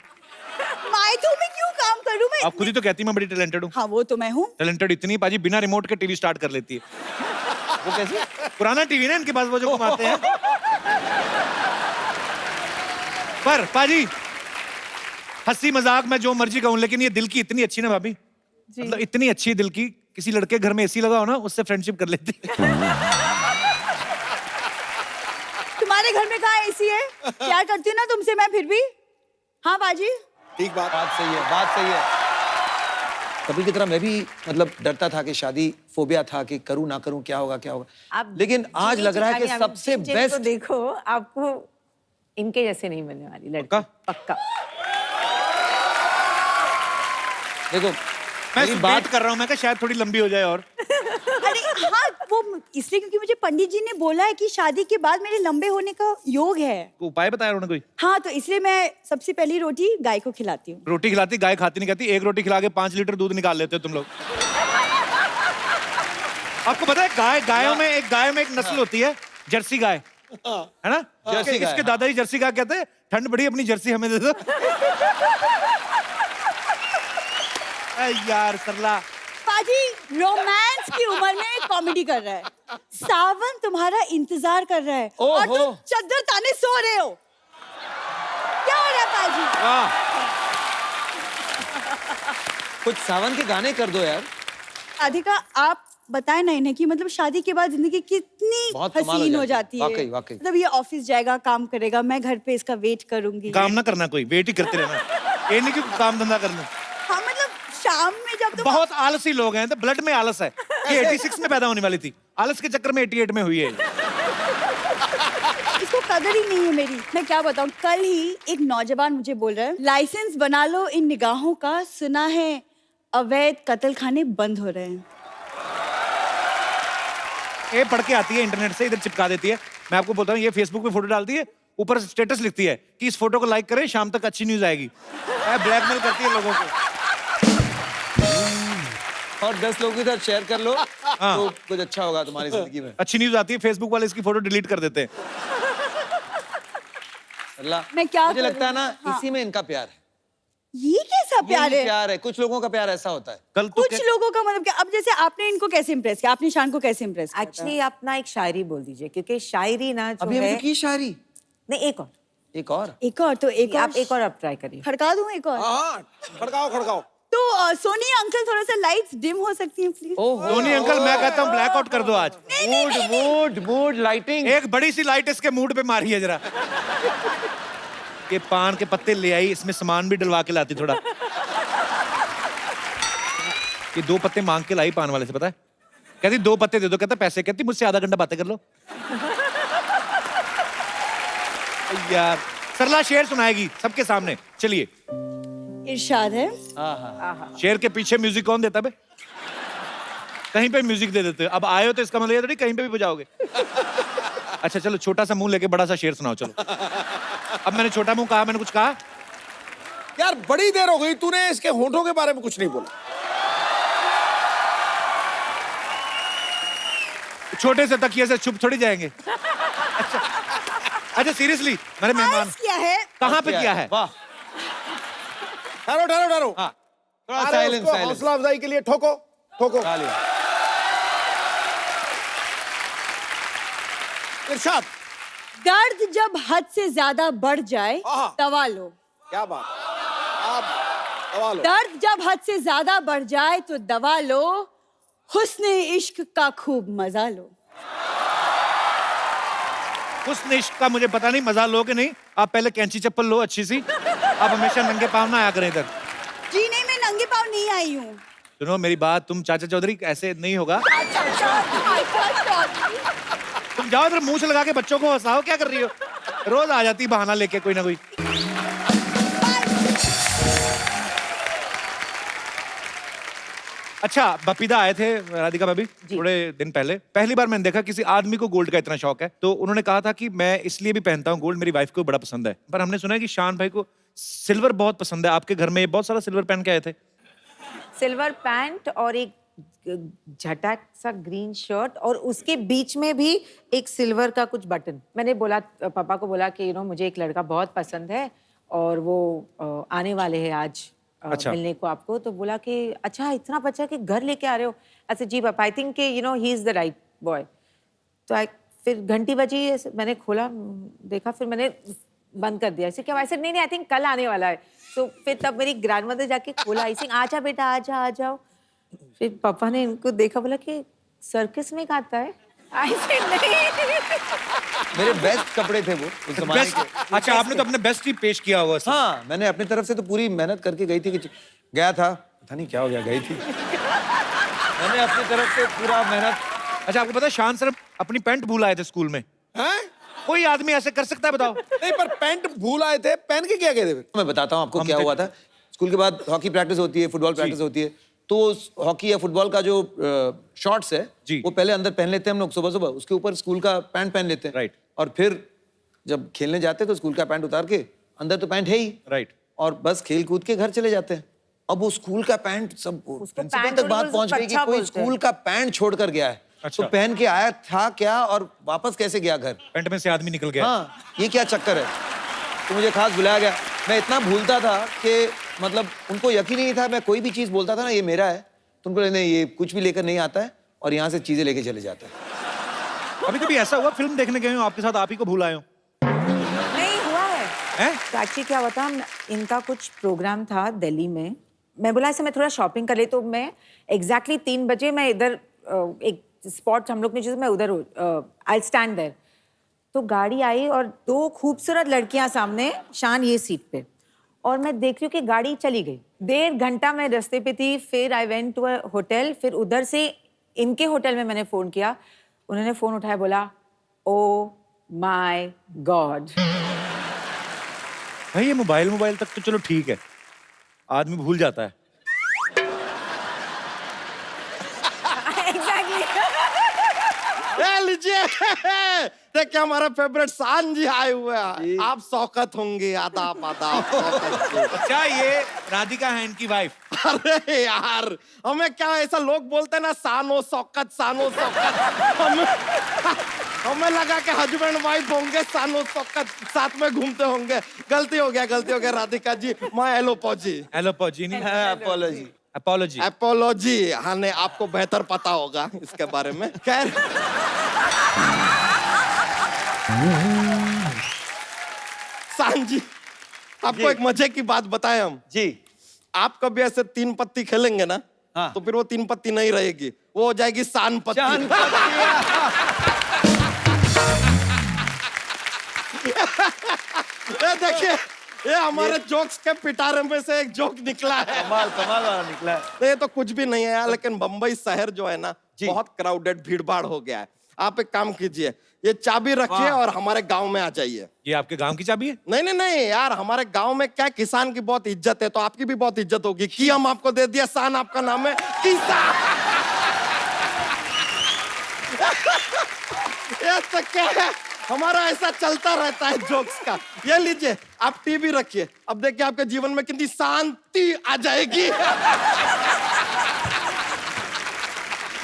माइथो में क्यों काम करूं मैं? आप खुद ही तो कहती मैं बड़ी टैलेंटेड हूँ। हाँ वो तो मैं हूँ। टैलेंटेड इतनी पाजी बिना रिमोट के टीवी स्टार्ट कर लेती है। वो कैसे? पुराना टीवी ना इनके पास, वो जो घुमाते हैं। पर पाजी हंसी मजाक मैं जो मर्जी कहूं, लेकिन ये दिल की इतनी अच्छी ना भाभी, मतलब इतनी अच्छी दिल की, किसी लड़के घर में एसी लगा हो ना उससे फ्रेंडशिप कर लेती। तुम्हारे घर में कहाँ एसी है? प्यार करती हूँ ना तुमसे मैं फिर भी। हाँ बाजी। ठीक बात। बात सही है, बात सही है। कभी की तरह मैं भी मतलब डरता था कि शादी फोबिया था कि करूं ना करूं, क्या होगा क्या होगा। आप लेकिन आज लग रहा है कि सबसे तो बेस्ट। देखो आपको इनके जैसे नहीं मिलने वाली लड़की। पक्का? पक्का। देखो मैं मेरी बात कर रहा हूं, मैं कहा शायद थोड़ी लंबी हो जाए और। अरे हाँ वो इसलिए क्योंकि मुझे पंडित जी ने बोला है कि शादी के बाद मेरे लंबे होने का योग है। तो उपाय बताया उन्होंने कोई? हाँ तो इसलिए मैं सबसे पहली रोटी गाय को खिलाती हूँ। रोटी खिलाती, गाय खाती नहीं कहती। एक रोटी खिला के 5 लीटर दूध निकाल लेते हो तुम लोग। आपको पता है गायों में एक नस्ल होती है जर्सी गाय, है ना? जर्सी गाय, इसके दादाजी जर्सी गाय कहते हैं, ठंड बड़ी अपनी जर्सी हमें दे दो। यार सरला पाजी रोमांस की उम्र में कॉमेडी कर रहा है। सावन तुम्हारा इंतजार कर रहा है और ओहो। तुम चद्दर ताने सो रहे हो। क्या हो रहा है पाजी? कुछ सावन के गाने कर दो यार। राधिका आप बताएं ना इन्हें कि मतलब शादी के बाद जिंदगी कितनी बहुत कमाल हसीन हो जाती है। वाकई वाकई। मतलब ये ऑफिस जाएगा, काम करेगा, मैं घर पे इसका वेट करूंगी। काम ना करना, कोई वेट ही करते रहना। ये नहीं कि काम धंधा कर लूं। हाँ मतलब शाम में जब तुम बहुत आलसी लोग हैं, तो ब्लड में आलस है। ये 86 में पैदा होने वाली थी, आलस के चक्कर में 88 में हुई है। इसको कदर ही नहीं है मेरी। मैं क्या बताऊं, कल ही एक नौजवान मुझे बोल रहा है लाइसेंस बना लो इन निगाहों का, सुना है अवैध कत्ल खाने बंद हो रहे हैं। ये पढ़ के आती है इंटरनेट से, इधर चिपका देती है। मैं आपको बोलता हूँ, ये फेसबुक पे फोटो डालती है, ऊपर स्टेटस लिखती है कि इस फोटो को लाइक करें, शाम तक अच्छी न्यूज आएगी। ब्लैकमेल करती है लोगों को। और 10 लोगों के साथ शेयर कर लो तो कुछ अच्छा होगा तुम्हारी जिंदगी में। अच्छी न्यूज आती है, फेसबुक वाले इसकी फोटो डिलीट कर देते हैं। अल्लाह, मैं क्या मुझे करूं? लगता है ना हाँ। इसी में इनका प्यार है। ये कैसा प्यार यही है? प्यार है। कुछ लोगों का प्यार ऐसा होता है। कल तो कुछ लोगों का मतलब क्या? अब जैसे आपने इनको कैसे इम्प्रेस किया, आपने शान को कैसे इम्प्रेस किया? एक्चुअली आप ना एक शायरी बोल दीजिए, क्योंकि शायरी ना जो अभी हमने है। तो की शायरी। नहीं एक और, एक और एक और तो एक और आप एक और आप ट्राई करिए। खड़का दूं एक और? हाँ खड़काओ खड़काओ। तो सोनी अंकल थोड़ा सा लाइट्स डिम हो सकती हैं प्लीज? धोनी अंकल, मैं कहता हूँ ब्लैकआउट कर दो आज। Mood lighting. एक बड़ी सी लाइट इसके मूड पे मारी है जरा। ये पान के पत्ते ले आई, इसमें सामान भी डलवा के लाती थोड़ा। ये 2 पत्ते मांग के लाई पान वाले से, पता है? कहती 2 पत्ते दे दो, कहता पैसे। कहती मुझसे आधा घंटा बातें कर लो। यार सरला शेर सुनाएगी सबके सामने, चलिए। इरशाद है। शेर के पीछे म्यूजिक कौन देता बे? कहीं पे म्यूजिक दे देते हो। अब आए हो तो इसका मतलब ये थोड़ी कहीं पे भी बजाओगे। अच्छा चलो, छोटा सा मुंह लेके बड़ा सा शेर सुनाओ चलो। अब मैंने छोटा मुंह कहा, मैंने कुछ कहा? यार बड़ी देर हो गई, तूने इसके होठों के बारे में कुछ नहीं बोला। छोटे से तकिए से चुप थोड़ी जाएंगे। अच्छा सीरियसली, मेरे मेहमान आइस किया है। कहाँ पे किया है? वाह। ठहरो ठहरो ठहरो। हाँ, थोड़ा अरे साइलेंस उसको साइलेंस। हौसला अफजाई के लिए ठोको ठोको। इरशाद, दर्द जब हद से ज्यादा बढ़ जाए आहा। दवा लो। क्या बात, आप दवा लो। दर्द जब हद से ज्यादा बढ़ जाए तो दवा लो, हुस्न इश्क का खूब मजा लो। उस इश्क का मुझे पता नहीं, मजा लो कि नहीं। आप पहले कैंची चप्पल लो अच्छी सी। आप हमेशा नंगे पाँव ना आया करें इधर। जी नहीं, मैं नंगे पाँव नहीं आई हूँ। सुनो मेरी बात, तुम चाचा चौधरी ऐसे नहीं होगा। तुम जाओ इधर मुंह से लगा के बच्चों को हंसाओ, क्या कर रही हो? रोज आ जाती बहाना लेके कोई ना कोई। अच्छा, बपीदा आए थे राधिका भाभी थोड़े दिन पहले। पहली बार मैंने देखा किसी आदमी को गोल्ड का इतना शौक है। तो उन्होंने कहा था कि मैं इसलिए भी पहनता हूँ गोल्ड, मेरी वाइफ को बड़ा पसंद है। पर हमने सुना है कि शान भाई को सिल्वर बहुत पसंद है। आपके घर में बहुत सारा सिल्वर पहन के आए थे। सिल्वर पैंट और एक झटक सा ग्रीन शर्ट, और उसके बीच में भी एक सिल्वर का कुछ बटन। मैंने बोला, पापा को बोला कि मुझे एक लड़का बहुत पसंद है और वो आने वाले हैं आज अच्छा। मिलने को आपको। तो बोला कि अच्छा, इतना बच्चा के घर लेके आ रहे हो? ऐसे जी पापा, I think he is the right boy. तो फिर घंटी बजी, मैंने खोला, देखा, फिर मैंने बंद कर दिया। ऐसे क्या? ऐसे नहीं, आई थिंक कल आने वाला है। तो फिर तब मेरी ग्रैंडमदर जाके खोला, ऐसे आजा बेटा, आ जाओ। फिर पापा ने इनको देखा, बोला कि सर्कस में गाता है। ऐसे नहीं। मेरे बेस्ट कपड़े थे वो उस जमाने बेस्ट। के। अच्छा, आपने तो अपने बेस्ट ही पेश किया होगा। हाँ, मैंने अपनी तरफ से तो पूरी मेहनत करके गई थी कि गया था, पता नहीं क्या हो गया, गई थी। मैंने अपनी तरफ से पूरा मेहनत। अच्छा, आपको पता है शान सर अपनी पैंट भूल आए थे स्कूल में। हैं? कोई आदमी ऐसे कर सकता है बताओ? नहीं, पर पैंट भूल आए थे, पहन के क्या गए थे फिर? मैं बताता हूँ आपको हम क्या थे- हुआ था। स्कूल के बाद हॉकी प्रैक्टिस होती है, फुटबॉल प्रैक्टिस होती है। तो हॉकी या फुटबॉल का जो शॉर्ट्स है जी। वो पहले अंदर पहन लेते हैं हम लोग सुबह सुबह, उसके ऊपर स्कूल का पैंट पहन लेते हैं। राइट। और फिर जब खेलने जाते हैं तो स्कूल का पैंट उतार के, अंदर तो पैंट है ही, राइट। और बस खेल कूद के घर चले जाते हैं। अब वो स्कूल का पैंट सब प्रिंसिपल पैंट तक बात बोलते पहुंच गई कि अच्छा कोई बोलते हैं। स्कूल का पैंट छोड़ कर गया है। अच्छा। तो पहन के आया था क्या और वापस कैसे गया घर? पैंट में से आदमी निकल गया। हाँ, ये क्या चक्कर है? तो मुझे खास बुलाया गया। मैं इतना भूलता था कि मतलब उनको यकीन ही नहीं था। मैं कोई भी चीज बोलता था ना, ये मेरा है, तो उनको नहीं, ये कुछ भी लेकर नहीं आता है और यहाँ से चीजें लेके चले जाता है। अभी कभी ऐसा हुआ फिल्म देखने गए हो आपके साथ आप ही को भूल आए हो? नहीं हुआ है। हैं? तो एक्चुअली क्या हुआ था, इनका कुछ प्रोग्राम था दिल्ली में। मैं बोला ऐसे मैं थोड़ा शॉपिंग कर ले, तो मैं एग्जैक्टली 3 बजे मैं इधर एक स्पॉट हम लोग ने जिसमें मैं उधर आई स्टैंड देयर। तो गाड़ी आई और 2 खूबसूरत लड़कियां सामने, शान ये सीट पे, और मैं देख रही हूँ कि गाड़ी चली गई। 1.5 घंटा मैं रास्ते पे थी। फिर I went to a hotel, फिर उधर से इनके होटल में मैंने फ़ोन किया। उन्होंने फ़ोन उठाया, बोला ओ माय गॉड। भाई ये मोबाइल तक तो चलो ठीक है, आदमी भूल जाता है। लीजिए देखिए, हमारा फेवरेट शान जी आए हुए हैं। आप शौकत होंगे। आदाब आदाब। शौकत जी। अच्छा, ये राधिका है इनकी वाइफ। अरे यार, हमें क्या ऐसा लोग बोलते हैं ना, सानो शौकत, सानो शौकत। हमें लगा कि हस्बैंड वाइफ होंगे, सानो शौकत साथ में घूमते होंगे। गलती हो गया राधिका जी। माय एलोपॉजी। एलोपॉजी नहीं, अपॉलॉजी। अपॉलॉजी। एपोलॉजी। हाँ, नहीं, आपको बेहतर पता होगा इसके बारे में। खैर, शान जी, आपको एक मजे की बात बताएं हम। जी। आप कभी ऐसे 3 पत्ती खेलेंगे ना, हाँ। तो फिर वो 3 पत्ती नहीं रहेगी, वो हो जाएगी शान पत्ती। शान ये देखिए, ये हमारे जोक्स के पिटारे में से एक जोक निकला है। कमाल वाला निकला है। तो ये तो कुछ भी नहीं है यार, लेकिन बम्बई शहर जो है ना, जी। बहुत क्राउडेड, भीड़ भाड़ हो गया है। आप एक काम कीजिए, ये चाबी रखिए और हमारे गांव में आ जाइए। ये आपके गांव की चाबी है? नहीं यार, हमारे गांव में क्या किसान की बहुत इज्जत है, तो आपकी भी बहुत इज्जत होगी। की हम आपको दे दिया, शान आपका नाम है, किसान। ये तो क्या है, हमारा ऐसा चलता रहता है जोक्स का। ये लीजिए, आप टीवी रखिए, अब देखिए आपके जीवन में कितनी शांति आ जाएगी।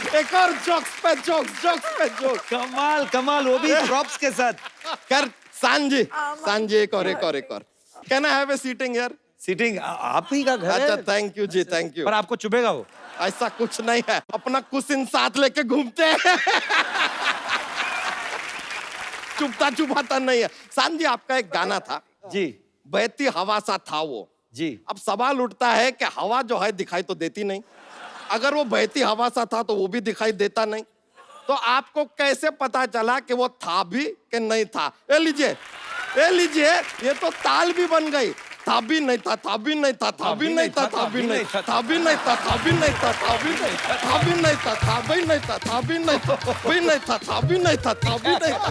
एक और जोक्स पे जोक्स। कमाल, वो भी प्रॉप्स के साथ। कर शान जी, एक और। Can I have a seating here? Seating आप ही का घर अच्छा, है। Thank you ji, thank you. पर आपको चुभेगा वो? ऐसा कुछ नहीं है, अपना कुछ इन साथ लेके घूमते हैं। चुपता चुपाता नहीं है। सान जी आपका एक गाना था, जी बहती हवा सा था वो। जी। अब सवाल उठता है कि हवा जो है दिखाई तो देती नहीं, अगर वो बहती हवा सा था तो वो भी दिखाई देता नहीं, तो आपको कैसे पता चला कि वो था भी कि नहीं था? ए लीजिए ये तो ताल भी बन गई। था भी नहीं था, था भी नहीं था, था भी नहीं था, था भी नहीं था, था भी नहीं था, था भी नहीं था, था भी नहीं था, था भी नहीं था, था भी नहीं था, था भी नहीं था, भी नहीं था, था भी नहीं था, था भी नहीं था।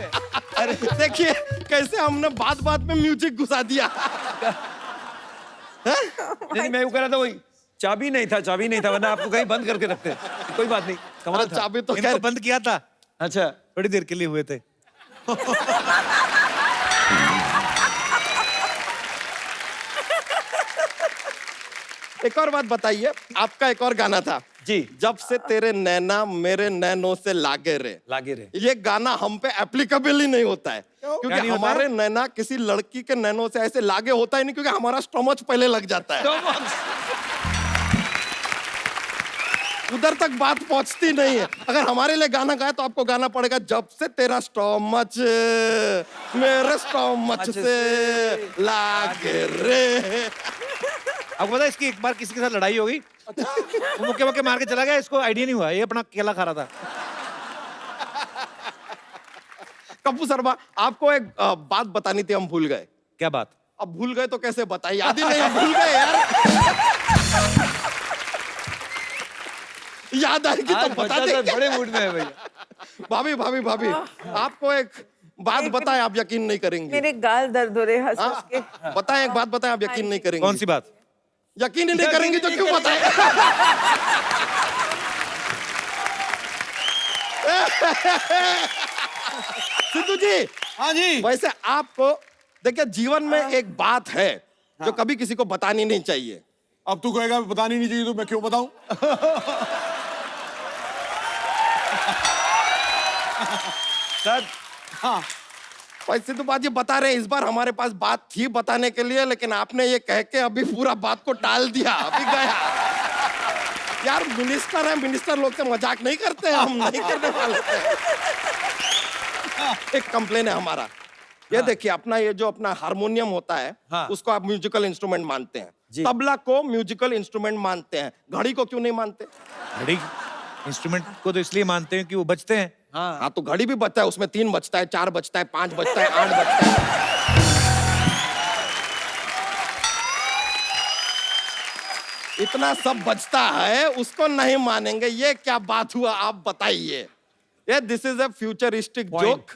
अरे देखिए कैसे हमने बात बात में म्यूजिक घुसा दिया। नहीं मैं वो कह रहा था, वही चाबी नहीं था, चाबी नहीं था, वरना आपको कहीं बंद करके रखते। कोई बात नहीं, कमाल था। चाबी तो इनको बंद किया था, अच्छा थोड़ी देर के लिए हुए थे। एक और बात बताइए, आपका एक और गाना था जी, जब से तेरे नैना मेरे नैनों से लागे रे। लागे रे। ये गाना हम पे एप्लीकेबल ही नहीं होता है, क्या क्योंकि नहीं होता हमारे है? नैना किसी लड़की के नैनों से ऐसे लागे होता ही नहीं, क्योंकि हमारा स्टमच पहले लग जाता है, उधर तक बात पहुंचती नहीं है। अगर हमारे लिए गाना गाए तो आपको गाना पड़ेगा, जब से तेरा स्टमच मेरे स्टमच से लागे रे। आपको पता है इसकी एक बार किसी के साथ लड़ाई हो गई, वो मुक्के मुक्के मार के चला गया, इसको आइडिया नहीं हुआ, ये अपना केला खा रहा था। कप्पू शर्मा आपको एक बात बतानी थी, हम भूल गए। क्या बात? अब भूल गए तो कैसे बताइए, याद ही नहीं, हम भूल गए यार। याद आएगी तो बता देंगे। बड़े मूड में है भैया। भाभी आपको एक बात बताएं, आप यकीन नहीं करेंगे। मेरे गाल दर्द हो रहे हंस हंस के। बताएं, एक बात बताएं, आप यकीन नहीं करेंगे। कौन सी बात? यकीन ही नहीं करेंगे तो क्यों बताएं? सिद्धू जी। हाँ जी। वैसे आपको देखिए, जीवन में एक बात है जो कभी किसी को बतानी नहीं चाहिए। अब तू कहेगा बतानी नहीं चाहिए तो मैं क्यों बताऊं? सर हाँ, वैसे तो बात ये बता रहे हैं, इस बार हमारे पास बात थी बताने के लिए, लेकिन आपने ये कह के अभी पूरा बात को टाल दिया, अभी गया। यार मिनिस्टर है, मिनिस्टर लोग से मजाक नहीं करते, हम नहीं करने वाले थे। एक कंप्लेन है हमारा, ये देखिए, अपना ये जो अपना हारमोनियम होता है, हाँ। उसको आप म्यूजिकल इंस्ट्रूमेंट मानते हैं, जी। तबला को म्यूजिकल इंस्ट्रूमेंट मानते हैं, घड़ी को क्यों नहीं मानते? घड़ी इंस्ट्रूमेंट को तो इसलिए मानते हैं कि वो बजते हैं। हाँ, तो घड़ी भी बजता है, उसमें 3 बजता है, 4 बजता है, 5 बजता है, 8 बजता है। इतना सब बजता है, उसको नहीं मानेंगे, ये क्या बात हुआ आप बताइए। ये this is a futuristic Point. Joke.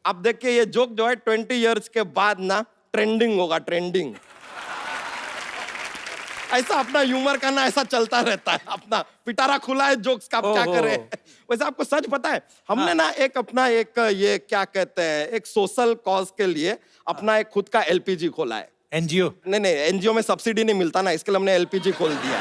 अब देखिए, ये जोक जो है 20 इयर्स के बाद ना ट्रेंडिंग होगा, ट्रेंडिंग। ऐसा अपना ह्यूमर का ना ऐसा चलता रहता है, अपना पिटारा खुला है जोक्स का, आप क्या ओहो। करें। वैसे आपको सच पता है, हमने ना एक अपना एक ये क्या कहते हैं, एक सोशल कॉज के लिए अपना एक खुद का एलपीजी खोला है। एनजीओ? नहीं, एनजीओ में सब्सिडी नहीं मिलता ना, इसके लिए हमने एलपीजी खोल दिया।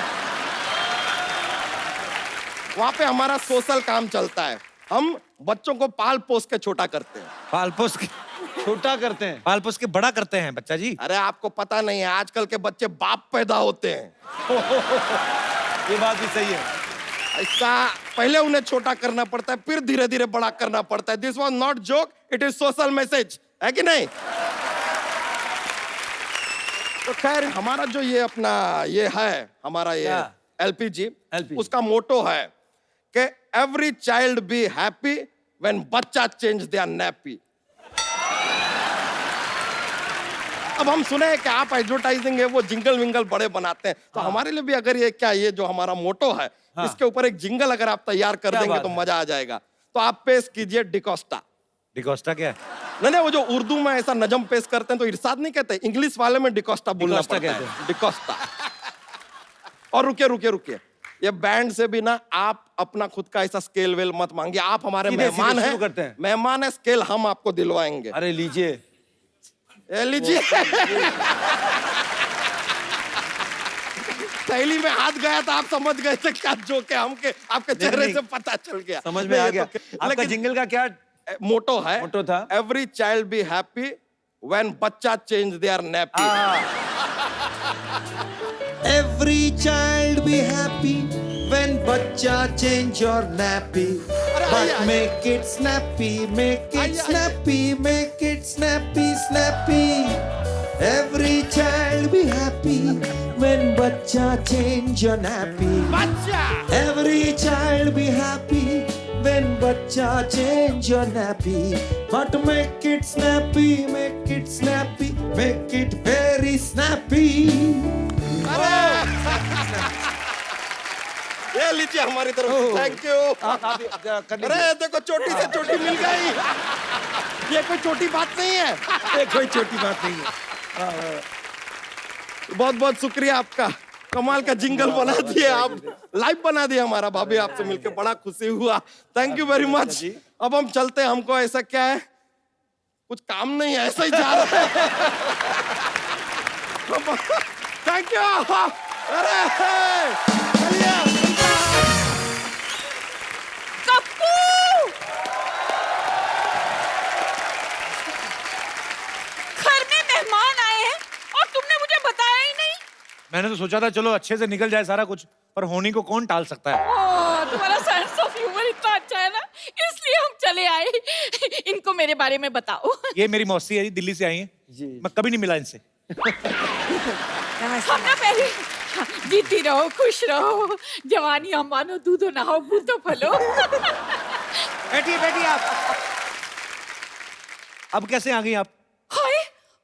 वहां पे हमारा सोशल काम चलता है, हम बच्चों को पाल पोस के छोटा करते हैं। पाल पोस के छोटा करते हैं, पाल पोस के बड़ा करते हैं बच्चा जी। अरे आपको पता नहीं है, आजकल के बच्चे बाप पैदा होते हैं। ये बात भी सही है। ऐसा पहले उन्हें छोटा करना पड़ता है, फिर धीरे धीरे बड़ा करना पड़ता है। This was not joke, it is social message, है कि नहीं? तो खैर, हमारा जो ये अपना ये है, हमारा ये क्या? एलपीजी, LPG, उसका मोटो है कि every child be happy when बच्चा चेंज देयर नैपी। अब हम सुने हैं कि आप एडवर्टाइजिंग है वो जिंगल विंगल बड़े बनाते हैं, तो हमारे लिए भी अगर ये क्या ये जो हमारा मोटो है, इसके ऊपर एक जिंगल अगर आप तैयार कर क्या देंगे बात तो है? मजा आ जाएगा। तो आप पेश कीजिए डिकोस्टा। डिकोस्टा क्या है? नहीं, वो जो उर्दू में ऐसा नजम पेश करते हैं तो इरशाद नहीं कहते, इंग्लिश वाले में डिकोस्टा बोलना डिकोस्टा पड़ता कहते है, डिकोस्टा। और रुकिए, ये बैंड से भी ना आप अपना खुद का ऐसा स्केल वेल मत मांगिए, आप हमारे सीधे मेहमान शुरू हैं, करते हैं। मेहमान है, स्केल हम आपको दिलवाएंगे। अरे लीजिए, ये लीजिए। थैली में हाथ गया था, आप समझ गए थे क्या जोक है, हमके आपके चेहरे नहीं, से पता चल गया, समझ में आ नहीं, गया। तो- आपका लेकिन जिंगल का क्या मोटो है, मोटो था? Every child be happy when बच्चा change their nappy. Every child be happy when बच्चा change your nappy, अरे but आइए, make it snappy, make आइए, it snappy, make snappy, snappy. Every child be happy when bachcha change your nappy. बच्चा Every child be happy when bachcha change your nappy. But make it snappy, make it snappy, make it very snappy. ये लीजिए हमारी तरफ thank you अरे देखो चोटी से चोटी मिल गई ये कोई छोटी बात नहीं है ये कोई छोटी बात नहीं है। बहुत बहुत शुक्रिया आपका कमाल का जिंगल बना दिए आप लाइव बना दिया हमारा भाभी आपसे मिलके बड़ा खुशी हुआ थैंक यू वेरी मच अब हम चलते हैं हमको ऐसा क्या है कुछ काम नहीं है ऐसा ही जा रहा है थैंक यू अरे चलिए कप्पू घर में मेहमान आए हैं और तुमने मुझे बताया ही नहीं। मैंने तो सोचा था चलो अच्छे से निकल जाए सारा कुछ, पर होनी को कौन टाल सकता है। ओह, तुम्हारा सेंस ऑफ ह्यूमर इतना अच्छा है ना, इसलिए हम चले आए। इनको मेरे बारे में बताओ। ये मेरी मौसी है, दिल्ली से आई है। मैं कभी नहीं मिला इनसे। हम ना पहले जीती रहो, खुश रहो, जवानी हम मानो दूधो नहाओ बूतो फलो। बैठिए बैठिए आप। अब कैसे आ गई आप? हाय,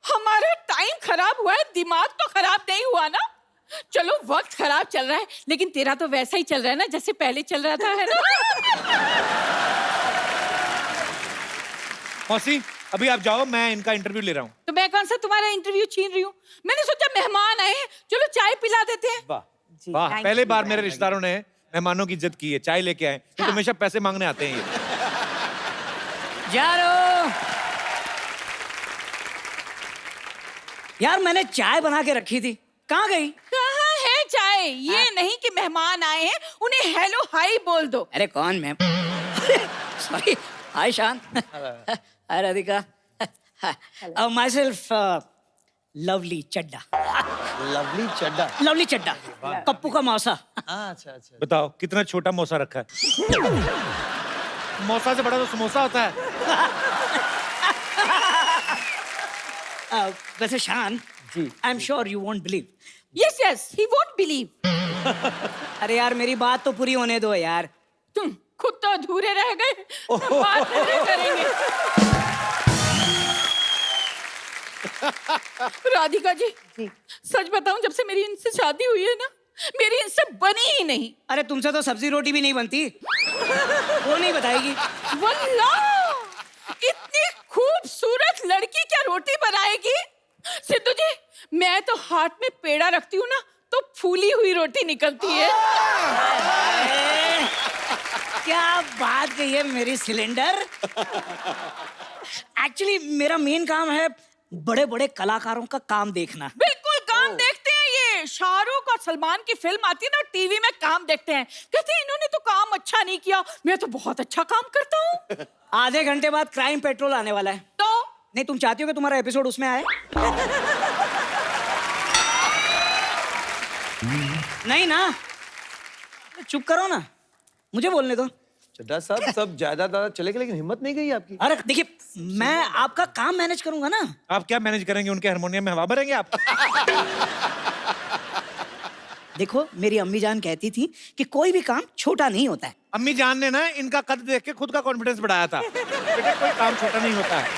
हमारा टाइम खराब हुआ है, दिमाग तो खराब नहीं हुआ ना। चलो वक्त खराब चल रहा है, लेकिन तेरा तो वैसा ही चल रहा है ना जैसे पहले चल रहा था, है ना? मौसी अभी आप जाओ, मैं इनका इंटरव्यू ले रहा हूँ। तो मैं कौन सा तुम्हारा इंटरव्यू छीन रही हूँ? मैंने सोचा मेहमान आए हैं, चलो चाय पिला देते हैं। वाह वाह, पहले बार मेरे रिश्तेदारों ने मेहमानों की इज्जत की है, चाय लेके आए। तो हमेशा पैसे मांगने आते हैं ये। यारो यार, मैंने चाय बना के रखी थी, कहाँ गई? कहाँ है चाय? ये नहीं कि मेहमान आए हैं, उन्हें हेलो हाय बोल दो। अरे कौन ma'am? Sorry, hi Shaan. Hi Radhika. Myself Lovely Chadha. Lovely Chadha. Lovely Chadha, Kappu का मौसा। अच्छा अच्छा। बताओ कितना छोटा मौसा रखा है। मौसा से बड़ा तो समोसा होता है। वैसे शान, I am sure you won't believe. Yes yes, he won't believe. अरे यार मेरी बात तो पूरी होने दो यार। तुम खुद तो अधूरे रह गए, बात नहीं करेंगे। राधिका जी, सच बताऊं, जब से मेरी इनसे शादी हुई है ना, मेरी इनसे बनी ही नहीं। अरे तुमसे तो सब्जी रोटी भी नहीं बनती, वो नहीं बताएगी। वल्लाह, इतनी खूबसूरत लड़की क्या रोटी बनाएगी? सिद्धू जी, मैं तो हाथ में पेड़ा रखती हूँ ना, तो फूली हुई रोटी निकलती है। क्या बात कही है मेरी सिलेंडर। एक्चुअली मेरा मेन काम है बड़े बड़े कलाकारों का काम देखना। बिल्कुल काम देखते हैं ये। शाहरुख और सलमान की फिल्म आती है ना, टीवी में काम देखते हैं, कहते हैं इन्होंने तो काम अच्छा नहीं किया, मैं तो बहुत अच्छा काम करता हूँ। आधे घंटे बाद क्राइम पेट्रोल आने वाला है। तो नहीं, तुम चाहती हो कि तुम्हारा एपिसोड उसमें आए? नहीं ना, चुप करो ना, मुझे बोलने दो। चड्डा साहब सब ज्यादा चले गए, लेकिन हिम्मत नहीं गई आपकी। अरे देखिए, मैं आपका काम मैनेज करूंगा ना। आप क्या मैनेज करेंगे? उनके हारमोनियम में हवा भरेंगे आप? देखो, मेरी अम्मी जान कहती थी कि कोई भी काम छोटा नहीं होता है। अम्मी जान ने ना इनका कद देख के खुद का कॉन्फिडेंस बढ़ाया था। बेटा कोई काम छोटा नहीं होता है।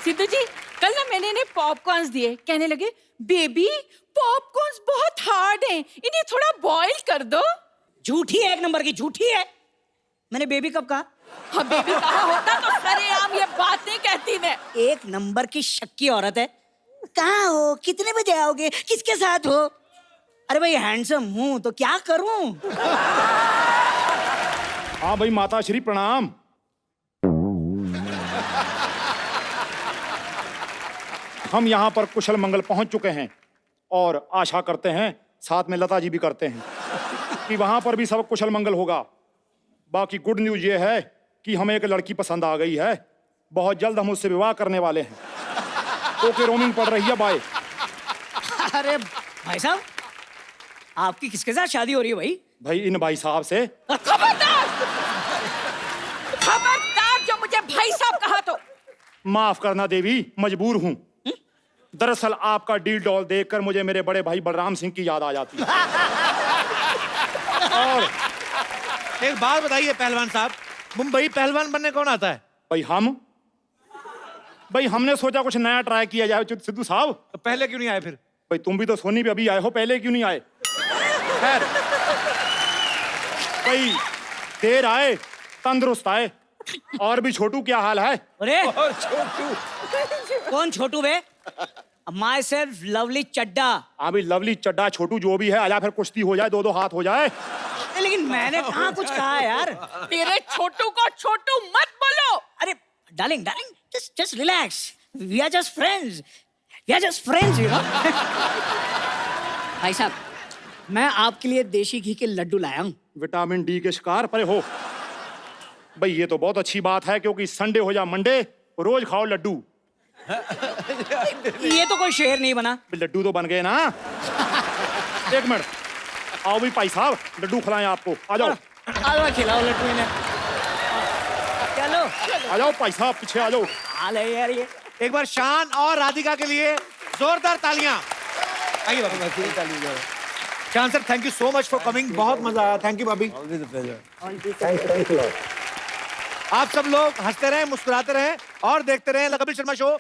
सिद्धू जी, कल ना मैंने इन्हें पॉपकॉर्न्स दिए, कहने लगे बेबी पॉपकॉर्न्स बहुत हार्ड हैं, इन्हें थोड़ा बॉईल कर दो। झूठी है, एक नंबर की झूठी है। मैंने बेबी कब कहा? हाँ, बेबी कहा होता तो सरेआम ये बात नहीं कहती मैं। एक नंबर की शक्की औरत है। कहाँ हो? कितने बजे आओगे? किसके साथ हो? अरे भाई हैंडसम हूँ तो क्या करूं? हाँ भाई, माता श्री प्रणाम। हम यहाँ पर कुशल मंगल पहुंच चुके हैं और आशा करते हैं, साथ में लता जी भी करते हैं, कि वहां पर भी सब कुशल मंगल होगा। बाकी गुड न्यूज ये है कि हमें एक लड़की पसंद आ गई है, बहुत जल्द हम उससे विवाह करने वाले हैं। ओके, रोमिंग पड़ रही है, बाय। अरे भाई साहब, आपकी किसके साथ शादी हो रही है भाई? भाई इन भाई साहब से। खबरदार! खबरदार जो मुझे भाई साहब कहा तो। माफ करना देवी, मजबूर हूं। दरअसल आपका डील डॉल देखकर मुझे मेरे बड़े भाई बलराम सिंह की याद आ जाती है। और एक बात बताइए पहलवान साहब, मुंबई पहलवान बनने कौन आता है? भाई हमने सोचा कुछ नया ट्राई किया जाए सिद्धू साहब। तो पहले क्यों नहीं आए फिर? भाई तुम भी तो सोनी पे अभी आए हो, पहले क्यों नहीं आए? खैर भाई देर आए तंदुरुस्त आए। और भी छोटू क्या हाल है? अरे और छोटू कौन छोटू बे? माई सेल्फ लवली चड्डा। अभी लवली चड्डा छोटू जो भी है, आजा फिर कुश्ती हो जाए, दो हाथ हो जाए। लेकिन मैंने कहाँ कुछ कहा यार। मेरे छोटू को छोटू मत बोलो। अरे darling darling, just relax. We are just friends. We are just friends, you know. भाई साहब, मैं आपके लिए देशी घी के लड्डू लाया हूँ। विटामिन डी के शिकार परे हो। भाई ये तो बहुत अच्छी बात है, क्योंकि संडे हो या मंडे रोज खाओ लड्डू। ये तो कोई शेर नहीं बना। लड्डू तो बन गए ना। एक मिनट, आओ भी भाई साहब, लड्डू खिलाएं आपको। आ जाओ आज खिलाओ लड्डू इन्हें। चलो आ जाओ भाई साहब, पीछे आ जाओ। हाल है यार ये। एक बार शान और राधिका के लिए जोरदार तालियां। आइए बाबू। शान sir, thank you so much for coming, बहुत मजा आया। थैंक यू भाभी। आप सब लोग हंसते रहें, मुस्कुराते रहें और देखते रहें द कपिल शर्मा शो।